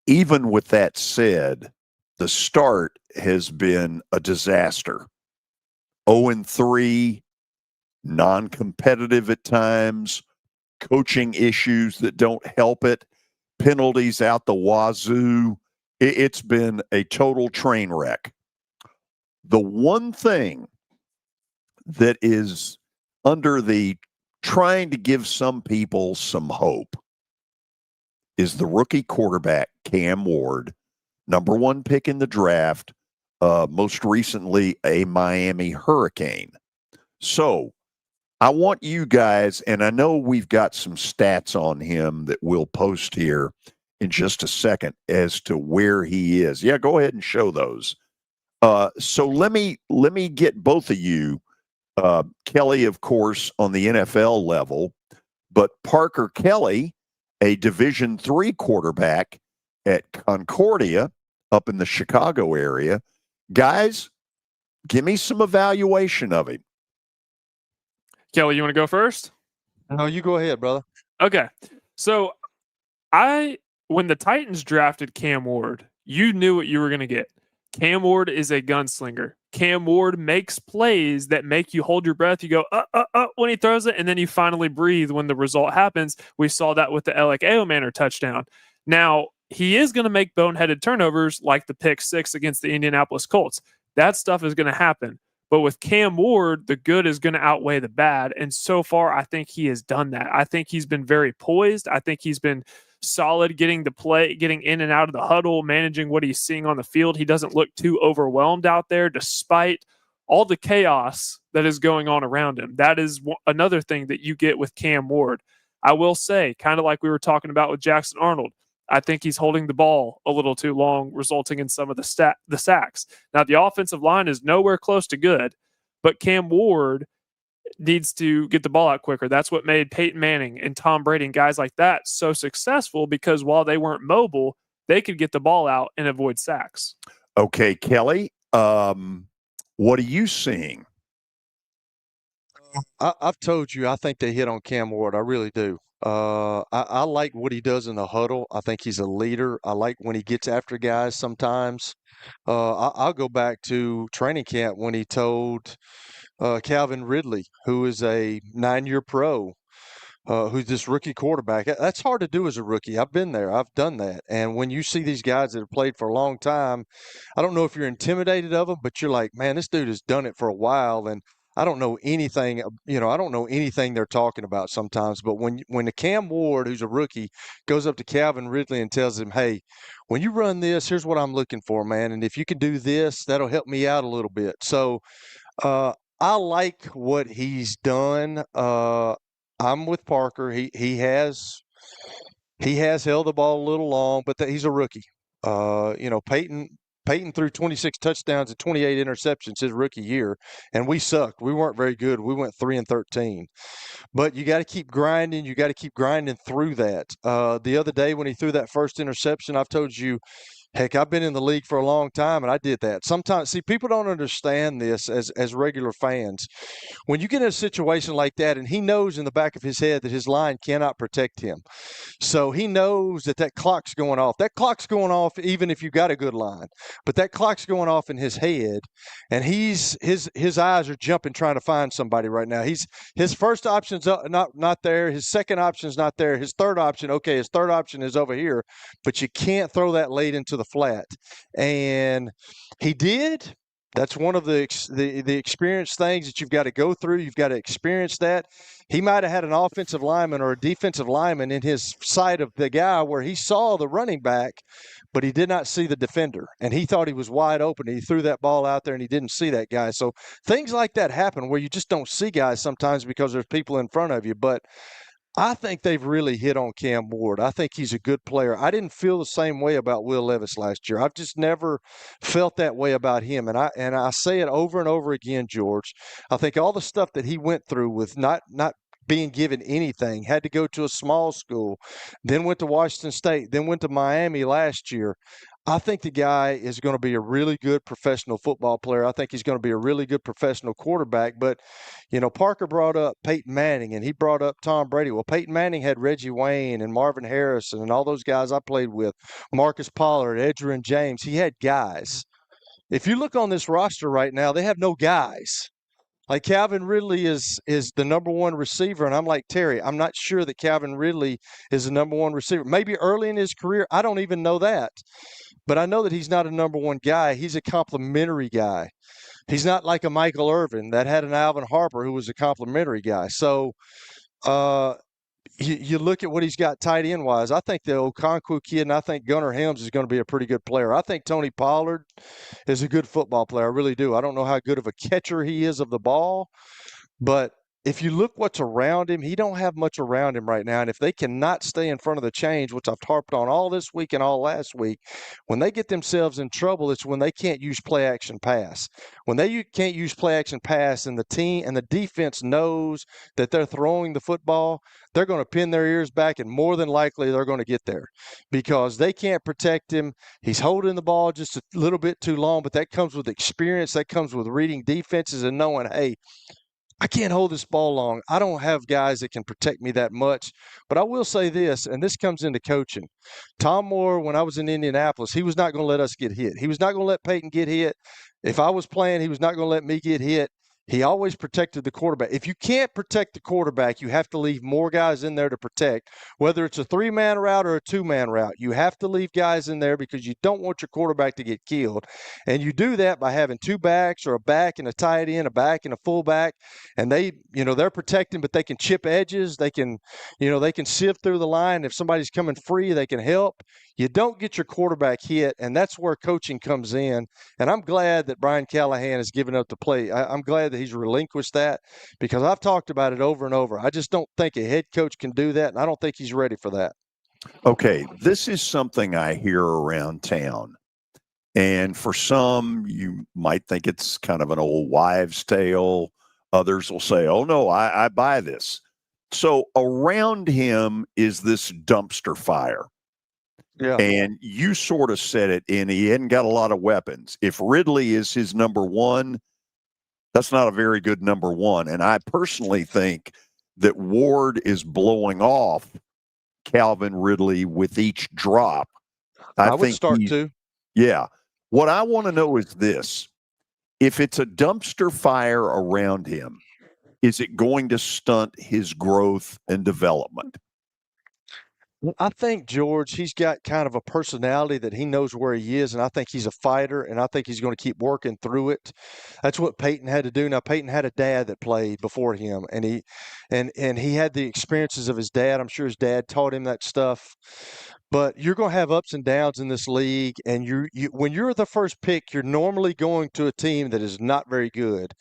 Even with that said, the start has been a disaster. 0-3, non-competitive at times, coaching issues that don't help it, penalties out the wazoo. It's been a total train wreck. The one thing that is under the trying to give some people some hope is the rookie quarterback, Cam Ward, number 1 pick in the draft, most recently a Miami Hurricane. So I want you guys, and I know we've got some stats on him that we'll post here in just a second as to where he is. Yeah, go ahead and show those. So let me get both of you Kelly, of course, on the NFL level, but Parker Kelly, a Division III quarterback at Concordia up in the Chicago area. Guys, give me some evaluation of him. Kelly, you want to go first? No, you go ahead, brother. Okay. So when the Titans drafted Cam Ward, you knew what you were going to get. Cam Ward is a gunslinger. Cam Ward makes plays that make you hold your breath. You go, when he throws it, and then you finally breathe when the result happens. We saw that with the Alec Aomanor touchdown. Now, he is going to make boneheaded turnovers like the pick 6 against the Indianapolis Colts. That stuff is going to happen. But with Cam Ward, the good is going to outweigh the bad. And so far, I think he has done that. I think he's been very poised. I think he's been solid getting in and out of the huddle, managing what he's seeing on the field. He doesn't look too overwhelmed out there despite all the chaos that is going on around him. That is another thing that you get with Cam Ward. I will say, kind of like we were talking about with Jackson Arnold, I think he's holding the ball a little too long, resulting in some of the sacks. Now, the offensive line is nowhere close to good, but Cam Ward needs to get the ball out quicker. That's what made Peyton Manning and Tom Brady and guys like that so successful, because while they weren't mobile, they could get the ball out and avoid sacks. Okay, Kelly, what are you seeing? I've told you, I think they hit on Cam Ward. I really do. I like what he does in the huddle. I think he's a leader. I like when he gets after guys sometimes. I'll go back to training camp when he told Calvin Ridley, who is a 9-year pro, who's this rookie quarterback. That's hard to do as a rookie. I've been there. I've done that. And when you see these guys that have played for a long time, I don't know if you're intimidated of them, but you're like, man, this dude has done it for a while. And I don't know anything, I don't know anything they're talking about sometimes. But when the Cam Ward, who's a rookie, goes up to Calvin Ridley and tells him, hey, when you run this, here's what I'm looking for, man. And if you can do this, that'll help me out a little bit. So I like what he's done. I'm with Parker. He has held the ball a little long, but he's a rookie. Peyton threw 26 touchdowns and 28 interceptions his rookie year, and we sucked. We weren't very good. We went 3-13. But you got to keep grinding. You got to keep grinding through that. The other day when he threw that first interception, I've told you, heck, I've been in the league for a long time, and I did that. Sometimes, see, people don't understand this as regular fans. When you get in a situation like that, and he knows in the back of his head that his line cannot protect him. So he knows that clock's going off. That clock's going off even if you got a good line. But that clock's going off in his head, and his eyes are jumping trying to find somebody right now. His first option's not there. His second option's not there. His third option is over here. But you can't throw that late into the flat. And he did. That's one of the experience things that you've got to go through. You've got to experience that. He might have had an offensive lineman or a defensive lineman in his sight of the guy where he saw the running back, but he did not see the defender. And he thought he was wide open. He threw that ball out there and he didn't see that guy. So things like that happen where you just don't see guys sometimes because there's people in front of you. But I think they've really hit on Cam Ward. I think he's a good player. I didn't feel the same way about Will Levis last year. I've just never felt that way about him. And I say it over and over again, George. I think all the stuff that he went through with not being given anything, had to go to a small school, then went to Washington State, then went to Miami last year. I think the guy is going to be a really good professional football player. I think he's going to be a really good professional quarterback. But, Parker brought up Peyton Manning and he brought up Tom Brady. Well, Peyton Manning had Reggie Wayne and Marvin Harrison and all those guys I played with, Marcus Pollard, Edgerrin James. He had guys. If you look on this roster right now, they have no guys. Like Calvin Ridley is the number one receiver, and I'm like, Terry, I'm not sure that Calvin Ridley is the number one receiver. Maybe early in his career, I don't even know that. But I know that he's not a number one guy. He's a complimentary guy. He's not like a Michael Irvin that had an Alvin Harper who was a complimentary guy. So you look at what he's got tight end wise. I think the Okonkwo kid, and I think Gunnar Helms is going to be a pretty good player. I think Tony Pollard is a good football player. I really do. I don't know how good of a catcher he is of the ball, but if you look what's around him, he don't have much around him right now. And if they cannot stay in front of the change, which I've harped on all this week and all last week, when they get themselves in trouble, it's when they can't use play action pass. When they can't use play action pass and the team and the defense knows that they're throwing the football, they're going to pin their ears back, and more than likely they're going to get there because they can't protect him. He's holding the ball just a little bit too long, but that comes with experience. That comes with reading defenses and knowing, hey, I can't hold this ball long. I don't have guys that can protect me that much. But I will say this, and this comes into coaching. Tom Moore, when I was in Indianapolis, he was not going to let us get hit. He was not going to let Peyton get hit. If I was playing, he was not going to let me get hit. He always protected the quarterback. If you can't protect the quarterback, you have to leave more guys in there to protect, whether it's a 3-man route or a 2-man route. You have to leave guys in there because you don't want your quarterback to get killed. And you do that by having 2 backs or a back and a tight end, a back and a fullback. And they're protecting, but they can chip edges. They can sift through the line. If somebody's coming free, they can help. You don't get your quarterback hit, and that's where coaching comes in. And I'm glad that Brian Callahan has given up the play. I'm glad that he's relinquished that because I've talked about it over and over. I just don't think a head coach can do that, and I don't think he's ready for that. Okay, this is something I hear around town. And for some, you might think it's kind of an old wives' tale. Others will say, oh, no, I buy this. So around him is this dumpster fire. Yeah. And you sort of said it, and he hadn't got a lot of weapons. If Ridley is his number one, that's not a very good number one. And I personally think that Ward is blowing off Calvin Ridley with each drop. I would start to. Yeah. What I want to know is this. If it's a dumpster fire around him, is it going to stunt his growth and development? I think, George, he's got kind of a personality that he knows where he is, and I think he's a fighter, and I think he's going to keep working through it. That's what Peyton had to do. Now, Peyton had a dad that played before him, and he had the experiences of his dad. I'm sure his dad taught him that stuff. But you're going to have ups and downs in this league, and when you're the first pick, you're normally going to a team that is not very good.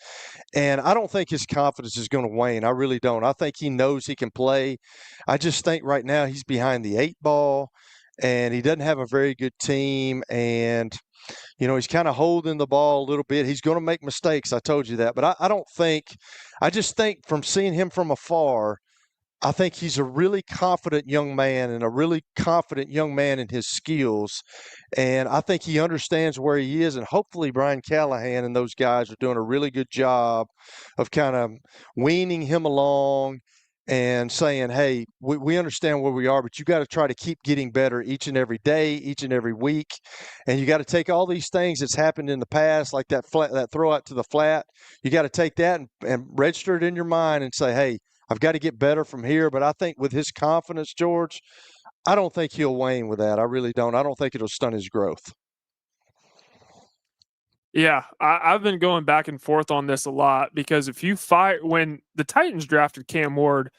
And I don't think his confidence is going to wane. I really don't. I think he knows he can play. I just think right now he's behind the 8 ball, and he doesn't have a very good team. And, he's kind of holding the ball a little bit. He's going to make mistakes. I told you that. But I just think from seeing him from afar, I think he's a really confident young man and a really confident young man in his skills. And I think he understands where he is. And hopefully Brian Callahan and those guys are doing a really good job of kind of weaning him along and saying, hey, we understand where we are, but you got to try to keep getting better each and every day, each and every week. And you got to take all these things that's happened in the past, like that throw out to the flat. You got to take that and register it in your mind and say, hey, I've got to get better from here. But I think with his confidence, George, I don't think he'll wane with that. I really don't. I don't think it'll stunt his growth. Yeah, I've been going back and forth on this a lot because when the Titans drafted Cam Ward,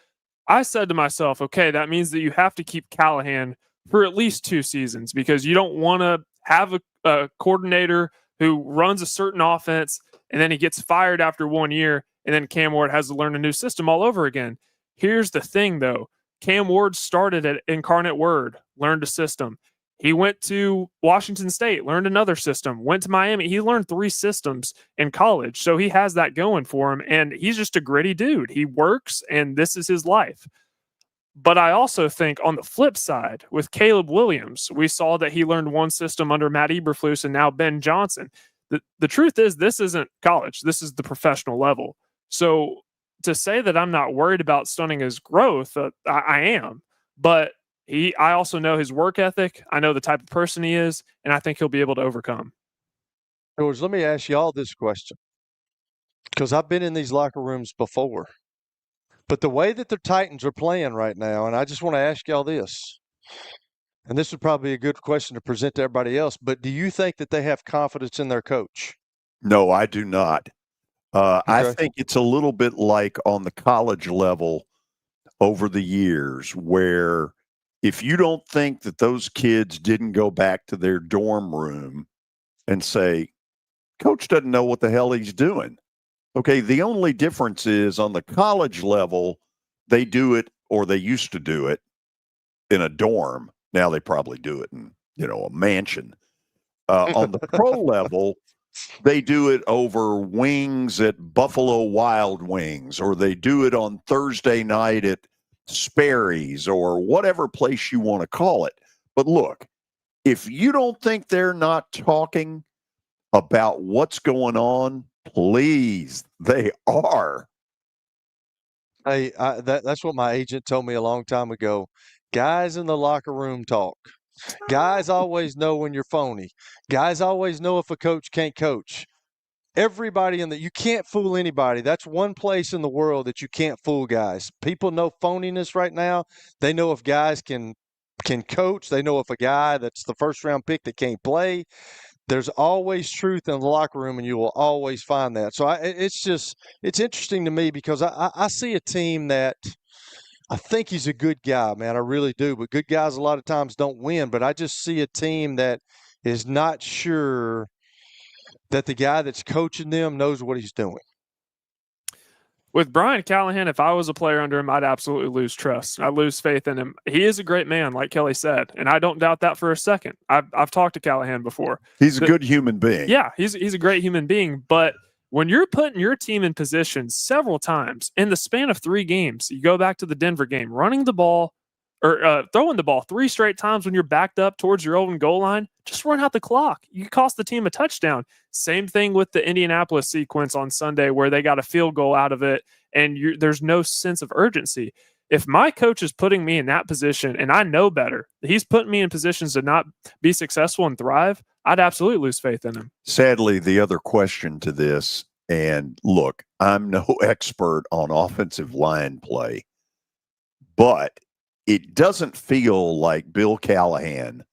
I said to myself, okay, that means that you have to keep Callahan for at least 2 seasons because you don't want to have a coordinator who runs a certain offense and then he gets fired after 1 year and then Cam Ward has to learn a new system all over again. Here's the thing, though. Cam Ward started at Incarnate Word, learned a system. He went to Washington State, learned another system, went to Miami. He learned 3 systems in college, so he has that going for him, and he's just a gritty dude. He works, and this is his life. But I also think on the flip side, with Caleb Williams, we saw that he learned 1 system under Matt Eberflus and now Ben Johnson. The truth is this isn't college. This is the professional level. So to say that I'm not worried about stunning his growth, I am. But I also know his work ethic. I know the type of person he is, and I think he'll be able to overcome. George, let me ask you all this question because I've been in these locker rooms before. But the way that the Titans are playing right now, and I just want to ask y'all this, and this would probably be a good question to present to everybody else, but do you think that they have confidence in their coach? No, I do not. I think it's a little bit like on the college level over the years where if you don't think that those kids didn't go back to their dorm room and say, Coach doesn't know what the hell he's doing. Okay, the only difference is on the college level, they do it, or they used to do it, in a dorm. Now they probably do it in, a mansion. On the pro level, they do it over wings at Buffalo Wild Wings, or they do it on Thursday night at Sperry's, or whatever place you want to call it. But look, if you don't think they're not talking about what's going on, please, they are. Hey, that's what my agent told me a long time ago. Guys in the locker room talk. Guys always know when you're phony. Guys always know if a coach can't coach. Everybody you can't fool anybody. That's one place in the world that you can't fool guys. People know phoniness right now. They know if guys can coach. They know if a guy that's the first round pick that can't play. There's always truth in the locker room, and you will always find that. So it's interesting to me because I see a team that I think he's a good guy, man. I really do. But good guys a lot of times don't win. But I just see a team that is not sure that the guy that's coaching them knows what he's doing. With Brian Callahan, if I was a player under him, I'd absolutely lose trust. I'd lose faith in him. He is a great man, like Kelly said, and I don't doubt that for a second. I've talked to Callahan before. He's a good human being. Yeah, he's a great human being. But when you're putting your team in position several times in the span of 3 games, you go back to the Denver game, running the ball or throwing the ball 3 straight times when you're backed up towards your own goal line, just run out the clock. You cost the team a touchdown. Same thing with the Indianapolis sequence on Sunday where they got a field goal out of it, and there's no sense of urgency. If my coach is putting me in that position and I know better, he's putting me in positions to not be successful and thrive, I'd absolutely lose faith in him. Sadly, the other question to this, and look, I'm no expert on offensive line play, but it doesn't feel like Bill Callahan,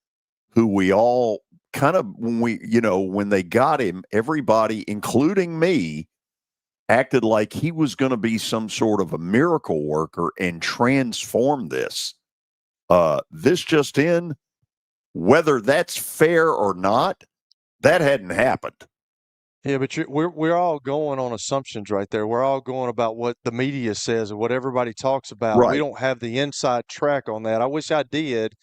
who we all kind of, when they got him, everybody, including me, acted like he was going to be some sort of a miracle worker and transform this. This just in, whether that's fair or not, that hadn't happened. Yeah, but we're all going on assumptions right there. We're all going about what the media says and what everybody talks about. Right. We don't have the inside track on that. I wish I did,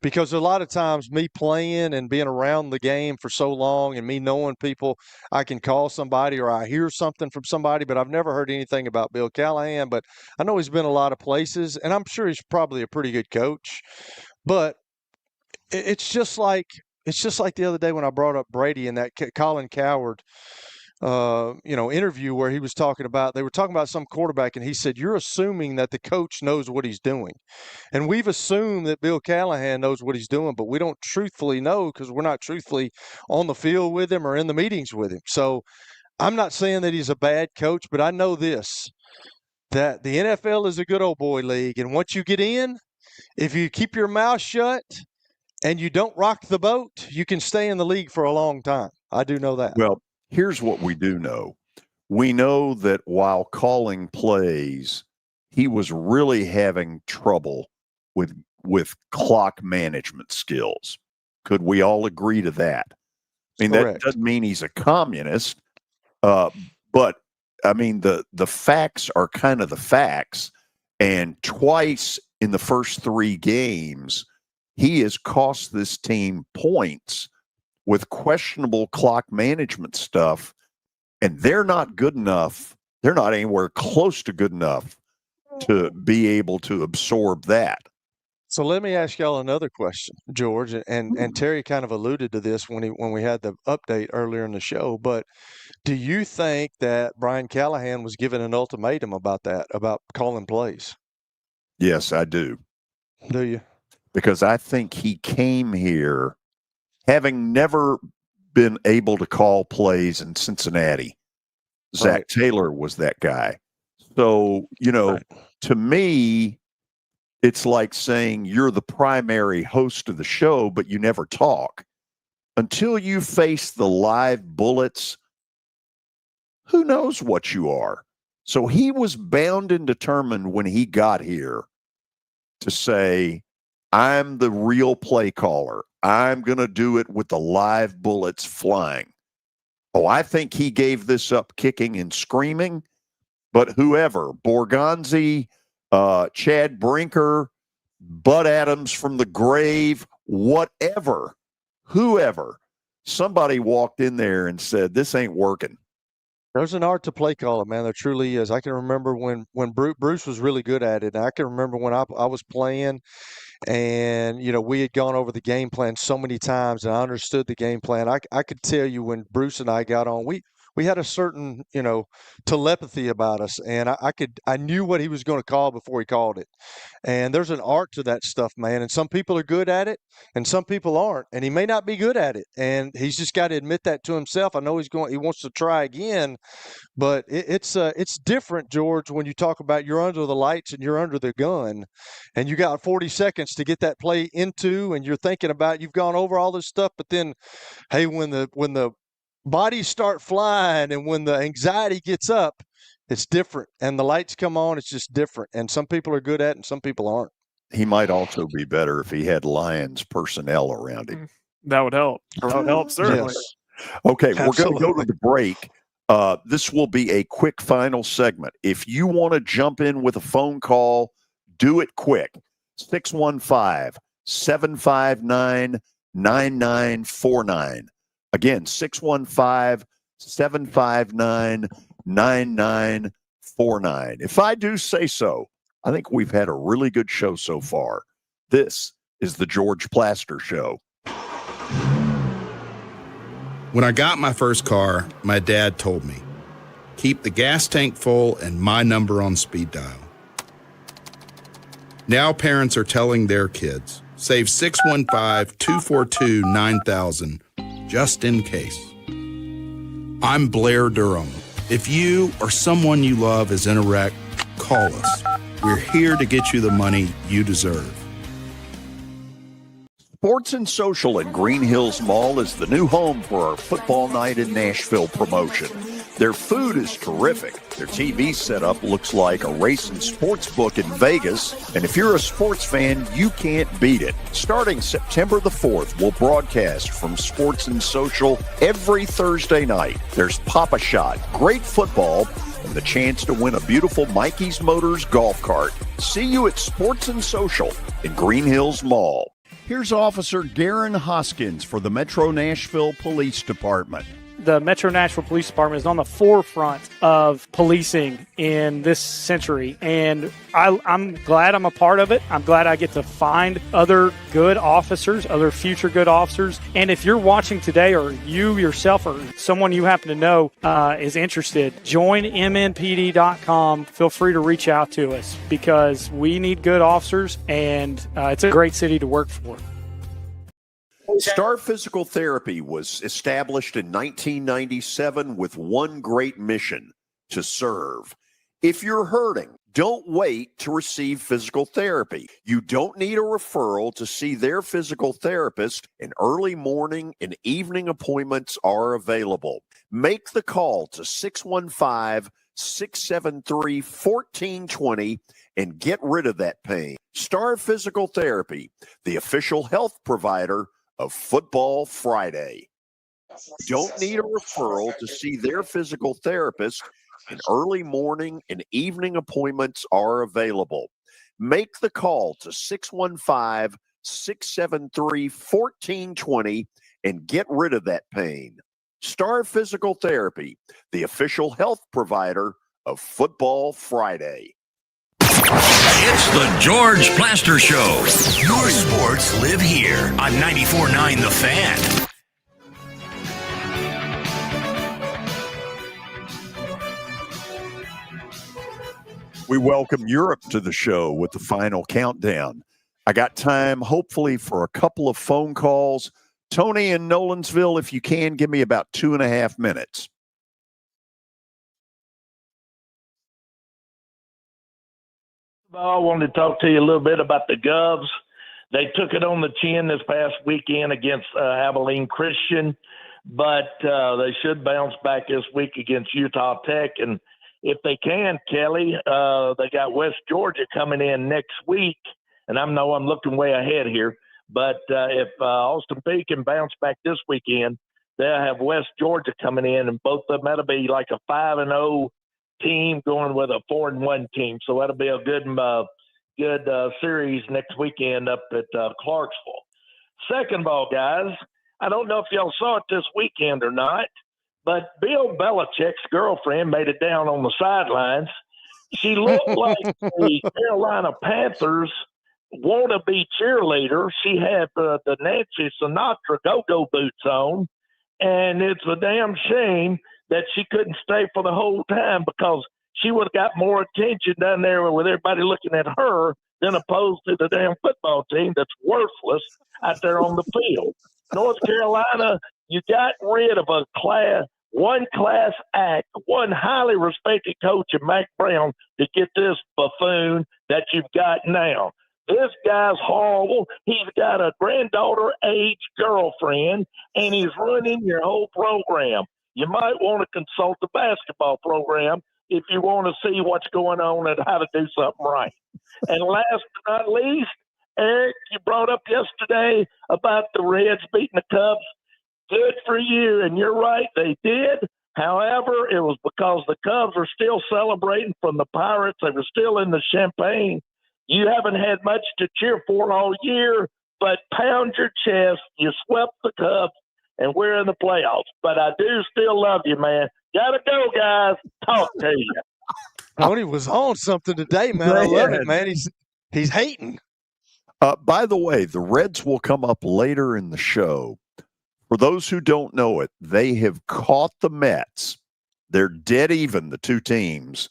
because a lot of times me playing and being around the game for so long and me knowing people, I can call somebody or I hear something from somebody, but I've never heard anything about Bill Callahan. But I know he's been a lot of places, and I'm sure he's probably a pretty good coach. But it's just like the other day when I brought up Brady in that Colin Cowherd, interview where they were talking about some quarterback, and he said, "You're assuming that the coach knows what he's doing." And we've assumed that Bill Callahan knows what he's doing, but we don't truthfully know because we're not truthfully on the field with him or in the meetings with him. So I'm not saying that he's a bad coach, but I know this, that the NFL is a good old boy league. And once you get in, if you keep your mouth shut and you don't rock the boat, you can stay in the league for a long time. I do know that. Well, here's what we do know. We know that while calling plays, he was really having trouble with clock management skills. Could we all agree to that? I mean, Correct. That doesn't mean he's a communist, but I mean, the facts are kind of the facts. And twice in the first 3 games, he has cost this team points with questionable clock management stuff, and they're not good enough. They're not anywhere close to good enough to be able to absorb that. So let me ask y'all another question, George, and Terry kind of alluded to this when we had the update earlier in the show, but do you think that Brian Callahan was given an ultimatum about calling plays? Yes, I do. Do you? Because I think he came here having never been able to call plays in Cincinnati. Zach Right. Taylor was that guy. So, to me, it's like saying you're the primary host of the show, but you never talk. Until you face the live bullets, who knows what you are? So he was bound and determined when he got here to say, I'm the real play caller. I'm going to do it with the live bullets flying. Oh, I think he gave this up kicking and screaming, but whoever, Borgonzi, Chad Brinker, Bud Adams from the grave, whatever, whoever, somebody walked in there and said, this ain't working. There's an art to play calling, man. There truly is. I can remember when Bruce was really good at it. And I can remember when I was playing and, we had gone over the game plan so many times and I understood the game plan. I could tell you when Bruce and I got on, we had a certain, telepathy about us. And I knew what he was going to call before he called it. And there's an art to that stuff, man. And some people are good at it and some people aren't. And he may not be good at it. And he's just got to admit that to himself. I know he wants to try again, but it's different, George, when you talk about you're under the lights and you're under the gun and you got 40 seconds to get that play into and you're thinking about you've gone over all this stuff. But then, hey, when the bodies start flying and when the anxiety gets up, it's different. And the lights come on, it's just different. And some people are good at it and some people aren't. He might also be better if he had Lions personnel around him. That would help. That would help, certainly. Yes. Okay, Absolutely. we're going to go to the break. This will be a quick final segment. If you want to jump in with a phone call, do it quick. 615-759-9949. Again, 615-759-9949. If I do say so, I think we've had a really good show so far. This is the George Plaster Show. When I got my first car, my dad told me, keep the gas tank full and my number on speed dial. Now parents are telling their kids, save 615-242-9000 just in case. I'm Blair Durham. If you or someone you love is in a wreck, call us. We're here to get you the money you deserve. Sports and Social in Green Hills Mall is the new home for our Football Night in Nashville promotion. Their food is terrific. Their TV setup looks like a racing sports book in Vegas. And if you're a sports fan, you can't beat it. Starting September the 4th, we'll broadcast from Sports and Social every Thursday night. There's Pop-A-Shot, great football, and the chance to win a beautiful Mikey's Motors golf cart. See you at Sports and Social in Green Hills Mall. Here's Officer Garen Hoskins for the Metro Nashville Police Department. The Metro Nashville Police Department is on the forefront of policing in this century, and I'm glad I'm a part of it. I'm glad I get to find other good officers, other future good officers. And if you're watching today, or you yourself or someone you happen to know is interested, join MNPD.com. Feel free to reach out to us because we need good officers, and it's a great city to work for. Star Physical Therapy was established in 1997 with one great mission: to serve. If you're hurting, don't wait to receive physical therapy. You don't need a referral to see their physical therapist, and early morning and evening appointments are available. Make the call to 615-673-1420 and get rid of that pain. Star Physical Therapy, the official health provider of Football Friday. Don't need a referral to see their physical therapist, and early morning and evening appointments are available. Make the call to 615-673-1420 and get rid of that pain. Star Physical Therapy, the official health provider of Football Friday. It's the George Plaster Show. Your sports live here on 94.9 The Fan. We welcome Europe to the show with the final countdown. I got time, hopefully, for a couple of phone calls. Tony in Nolensville, if you can, give me about 2.5 minutes. I wanted to talk to you a little bit about the Govs. They took it on the chin this past weekend against Abilene Christian, but they should bounce back this week against Utah Tech. And if they can, Kelly, they got West Georgia coming in next week. And I know I'm looking way ahead here, but if Austin Peay can bounce back this weekend, they'll have West Georgia coming in, and both of them, that'll be like a 5-0 team going with a 4-1 team. So that'll be a good series next weekend up at Clarksville. Second of all, guys, I don't know if y'all saw it this weekend or not, but Bill Belichick's girlfriend made it down on the sidelines. She looked like the Carolina Panthers wannabe cheerleader. She had the Nancy Sinatra go-go boots on, and it's a damn shame that she couldn't stay for the whole time, because she would have got more attention down there with everybody looking at her than opposed to the damn football team that's worthless out there on the field. North Carolina, you got rid of one class act, one highly respected coach in Mac Brown to get this buffoon that you've got now. This guy's horrible. He's got a granddaughter-age girlfriend, and he's running your whole program. You might want to consult the basketball program if you want to see what's going on and how to do something right. And last but not least, Eric, you brought up yesterday about the Reds beating the Cubs. Good for you, and you're right, they did. However, it was because the Cubs were still celebrating from the Pirates. They were still in the champagne. You haven't had much to cheer for all year, but pound your chest. You swept the Cubs, and we're in the playoffs. But I do still love you, man. Gotta go, guys. Talk to you. Tony was on something today, man. I love it, man. He's hating. By the way, the Reds will come up later in the show. For those who don't know it, they have caught the Mets. They're dead even, the two teams,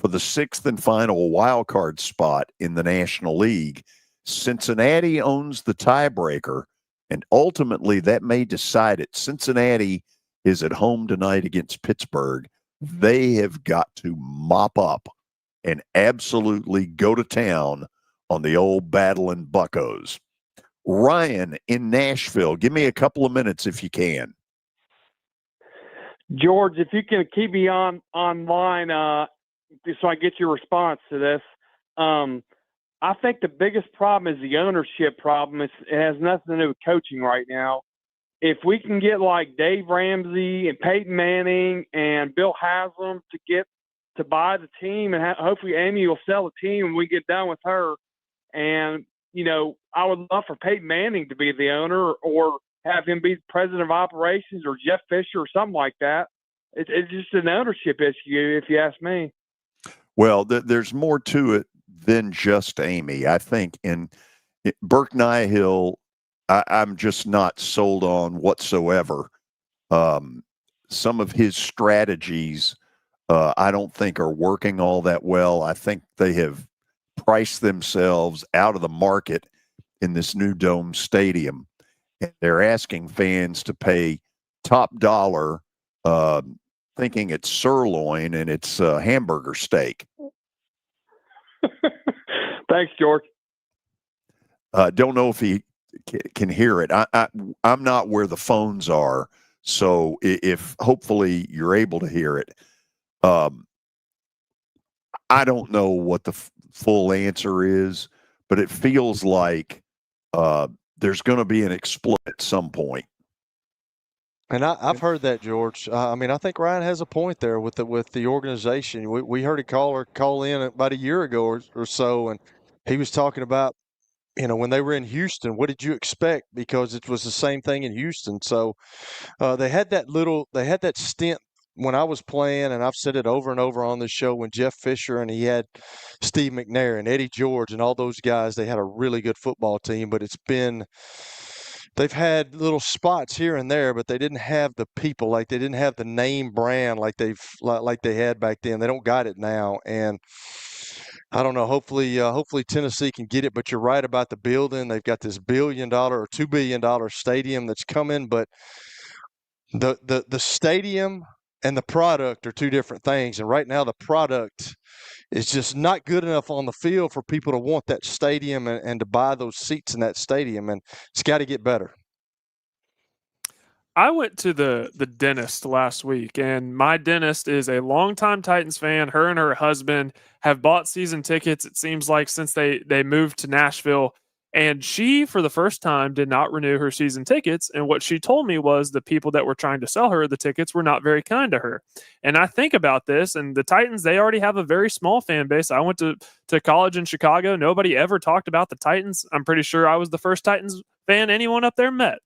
for the sixth and final wild card spot in the National League. Cincinnati owns the tiebreaker, and ultimately that may decide it. Cincinnati is at home tonight against Pittsburgh. They have got to mop up and absolutely go to town on the old battling Buccos. Ryan in Nashville, give me a couple of minutes if you can. George, if you can keep me online so I get your response to this. I think the biggest problem is the ownership problem. It has nothing to do with coaching right now. If we can get like Dave Ramsey and Peyton Manning and Bill Haslam to buy the team, and hopefully Amy will sell the team when we get done with her. And, you know, I would love for Peyton Manning to be the owner, or have him be president of operations, or Jeff Fisher or something like that. It's just an ownership issue, if you ask me. Well, there's more to it than just Amy. I think Burke Nihill, I'm just not sold on whatsoever. Some of his strategies I don't think are working all that well. I think they have priced themselves out of the market in this new dome stadium. And they're asking fans to pay top dollar, thinking it's sirloin and it's hamburger steak. Thanks, George. Don't know if he can hear it. I'm not where the phones are, so if hopefully you're able to hear it. I don't know what the full answer is, but it feels like there's going to be an explosion at some point. And I've heard that, George. I mean, I think Ryan has a point there with the organization. We heard a caller call in about a year ago or so, and he was talking about, you know, when they were in Houston, what did you expect? Because it was the same thing in Houston. So they had that stint when I was playing, and I've said it over and over on this show, when Jeff Fisher and he had Steve McNair and Eddie George and all those guys, they had a really good football team, but they've had little spots here and there, but they didn't have the people, like they didn't have the name brand like they had back then. They don't got it now. And I don't know. Hopefully Tennessee can get it, but you're right about the building. They've got this $1 billion or $2 billion stadium that's coming, but the stadium and the product are two different things. And right now the product is just not good enough on the field for people to want that stadium and to buy those seats in that stadium. And it's got to get better. I went to the dentist last week, and my dentist is a longtime Titans fan. Her and her husband have bought season tickets, it seems like, since they moved to Nashville. And she, for the first time, did not renew her season tickets. And what she told me was the people that were trying to sell her the tickets were not very kind to her. And I think about this, and the Titans, they already have a very small fan base. I went to college in Chicago. Nobody ever talked about the Titans. I'm pretty sure I was the first Titans fan anyone up there met.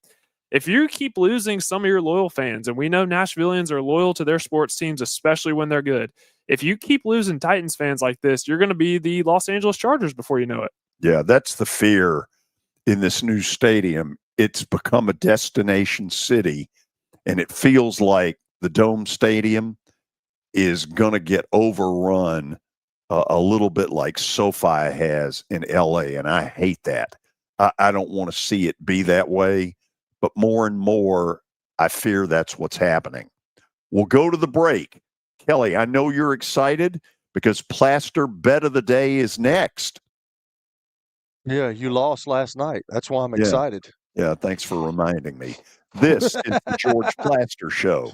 If you keep losing some of your loyal fans, and we know Nashvillians are loyal to their sports teams, especially when they're good. If you keep losing Titans fans like this, you're going to be the Los Angeles Chargers before you know it. Yeah, that's the fear in this new stadium. It's become a destination city, and it feels like the Dome Stadium is going to get overrun a little bit like SoFi has in LA, and I hate that. I don't want to see it be that way, but more and more, I fear that's what's happening. We'll go to the break. Kelly, I know you're excited because Plaster Bet of the Day is next. Yeah, you lost last night. That's why I'm excited. Yeah, thanks for reminding me. This is the George Plaster Show.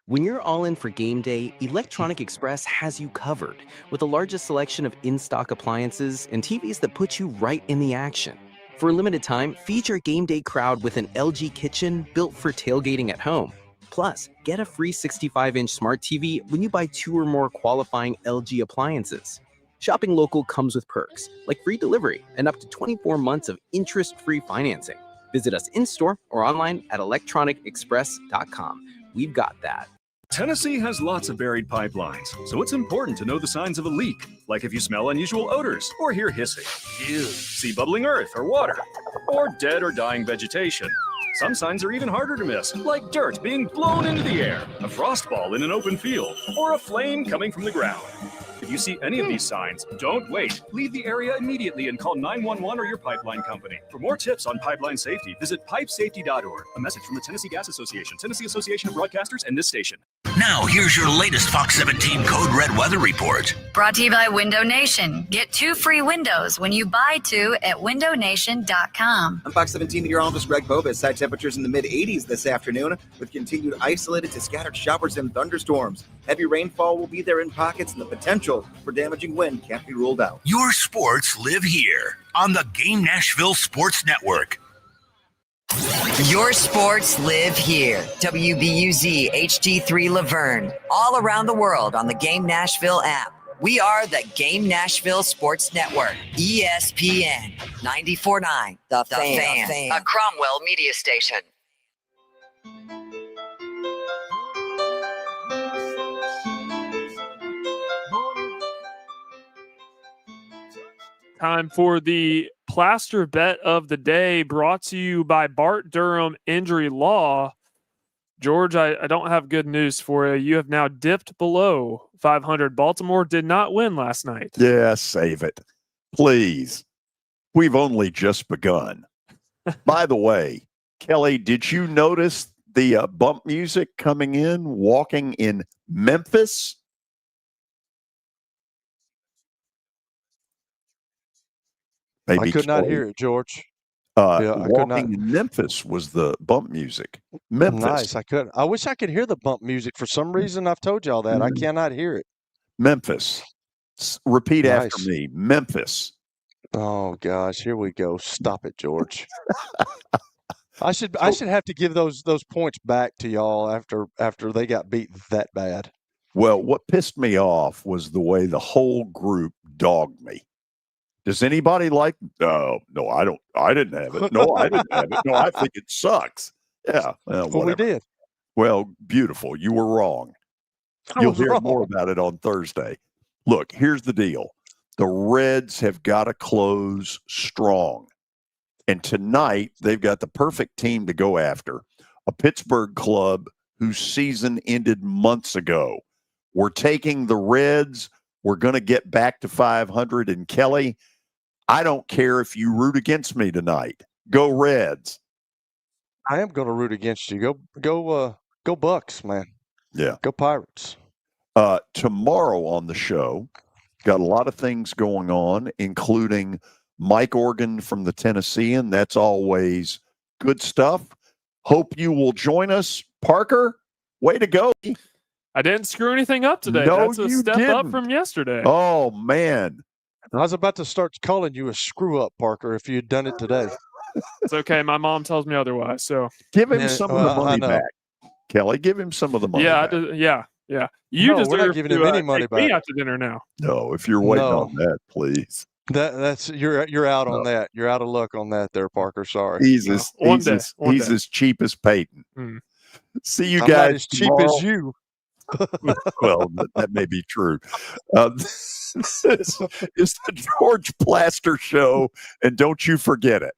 When you're all in for game day, Electronic Express has you covered with the largest selection of in-stock appliances and TVs that put you right in the action. For a limited time, feed your game day crowd with an LG kitchen built for tailgating at home. Plus, get a free 65-inch smart TV when you buy 2 or more qualifying LG appliances. Shopping local comes with perks, like free delivery and up to 24 months of interest-free financing. Visit us in-store or online at electronicexpress.com. We've got that. Tennessee has lots of buried pipelines, so it's important to know the signs of a leak, like if you smell unusual odors or hear hissing, see bubbling earth or water, or dead or dying vegetation. Some signs are even harder to miss, like dirt being blown into the air, a frost ball in an open field, or a flame coming from the ground. If you see any of these signs, don't wait. Leave the area immediately and call 911 or your pipeline company. For more tips on pipeline safety, visit pipesafety.org. A message from the Tennessee Gas Association, Tennessee Association of Broadcasters, and this station. Now, here's your latest Fox 17 Code Red weather report. Brought to you by Window Nation. Get 2 free windows when you buy 2 at windownation.com. I'm Fox 17 meteorologist Greg Bobus. Side temperatures in the mid-80s this afternoon with continued isolated to scattered showers and thunderstorms. Heavy rainfall will be there in pockets, and the potential for damaging wind can't be ruled out. Your sports live here on the Game Nashville Sports Network. Your sports live here. WBUZ HD3 Laverne. All around the world on the Game Nashville app. We are the Game Nashville Sports Network. ESPN 94.9. The Fan. A Cromwell media station. Time for the Plaster Bet of the Day, brought to you by Bart Durham Injury Law. George, I don't have good news for you. You have now dipped below 500. Baltimore did not win last night. Yeah, save it. Please. We've only just begun. By the way, Kelly, did you notice the bump music coming in, walking in Memphis? Maybe I could not hear it, George. Walking in Memphis was the bump music. Memphis. Nice. I wish I could hear the bump music. For some reason, I've told y'all that. I cannot hear it. Memphis. Repeat after me. Memphis. Oh gosh, here we go. Stop it, George. I should have to give those points back to y'all after they got beat that bad. Well, what pissed me off was the way the whole group dogged me. Does anybody like? No, I don't. I didn't have it. No, I didn't have it. No, I think it sucks. Yeah, well, we did. Well, beautiful. You were wrong. You'll hear more about it on Thursday. Look, here's the deal. The Reds have got to close strong. And tonight, they've got the perfect team to go after. A Pittsburgh club whose season ended months ago. We're taking the Reds. We're going to get back to 500. And Kelly, I don't care if you root against me tonight. Go Reds. I am going to root against you. Go Bucks, man. Yeah. Go Pirates. Tomorrow on the show, got a lot of things going on, including Mike Organ from the Tennessean. That's always good stuff. Hope you will join us. Parker, way to go. I didn't screw anything up today. No, that's a you step didn't. up from yesterday. Oh, man. I was about to start calling you a screw up, Parker, if you'd done it today. It's okay. My mom tells me otherwise. So give him some of the money back, Kelly. Give him some of the money. Yeah, back. yeah. You No, we're deserve not giving to him any money take me back. out to dinner now. No, if you're waiting No. on that, please. That's you're out on that. You're out of luck on that, there, Parker. Sorry. He's One as day. cheap as Peyton. Mm. See you I'm guys not as cheap tomorrow. as you. Well, that may be true. This is the George Plaster Show, and don't you forget it.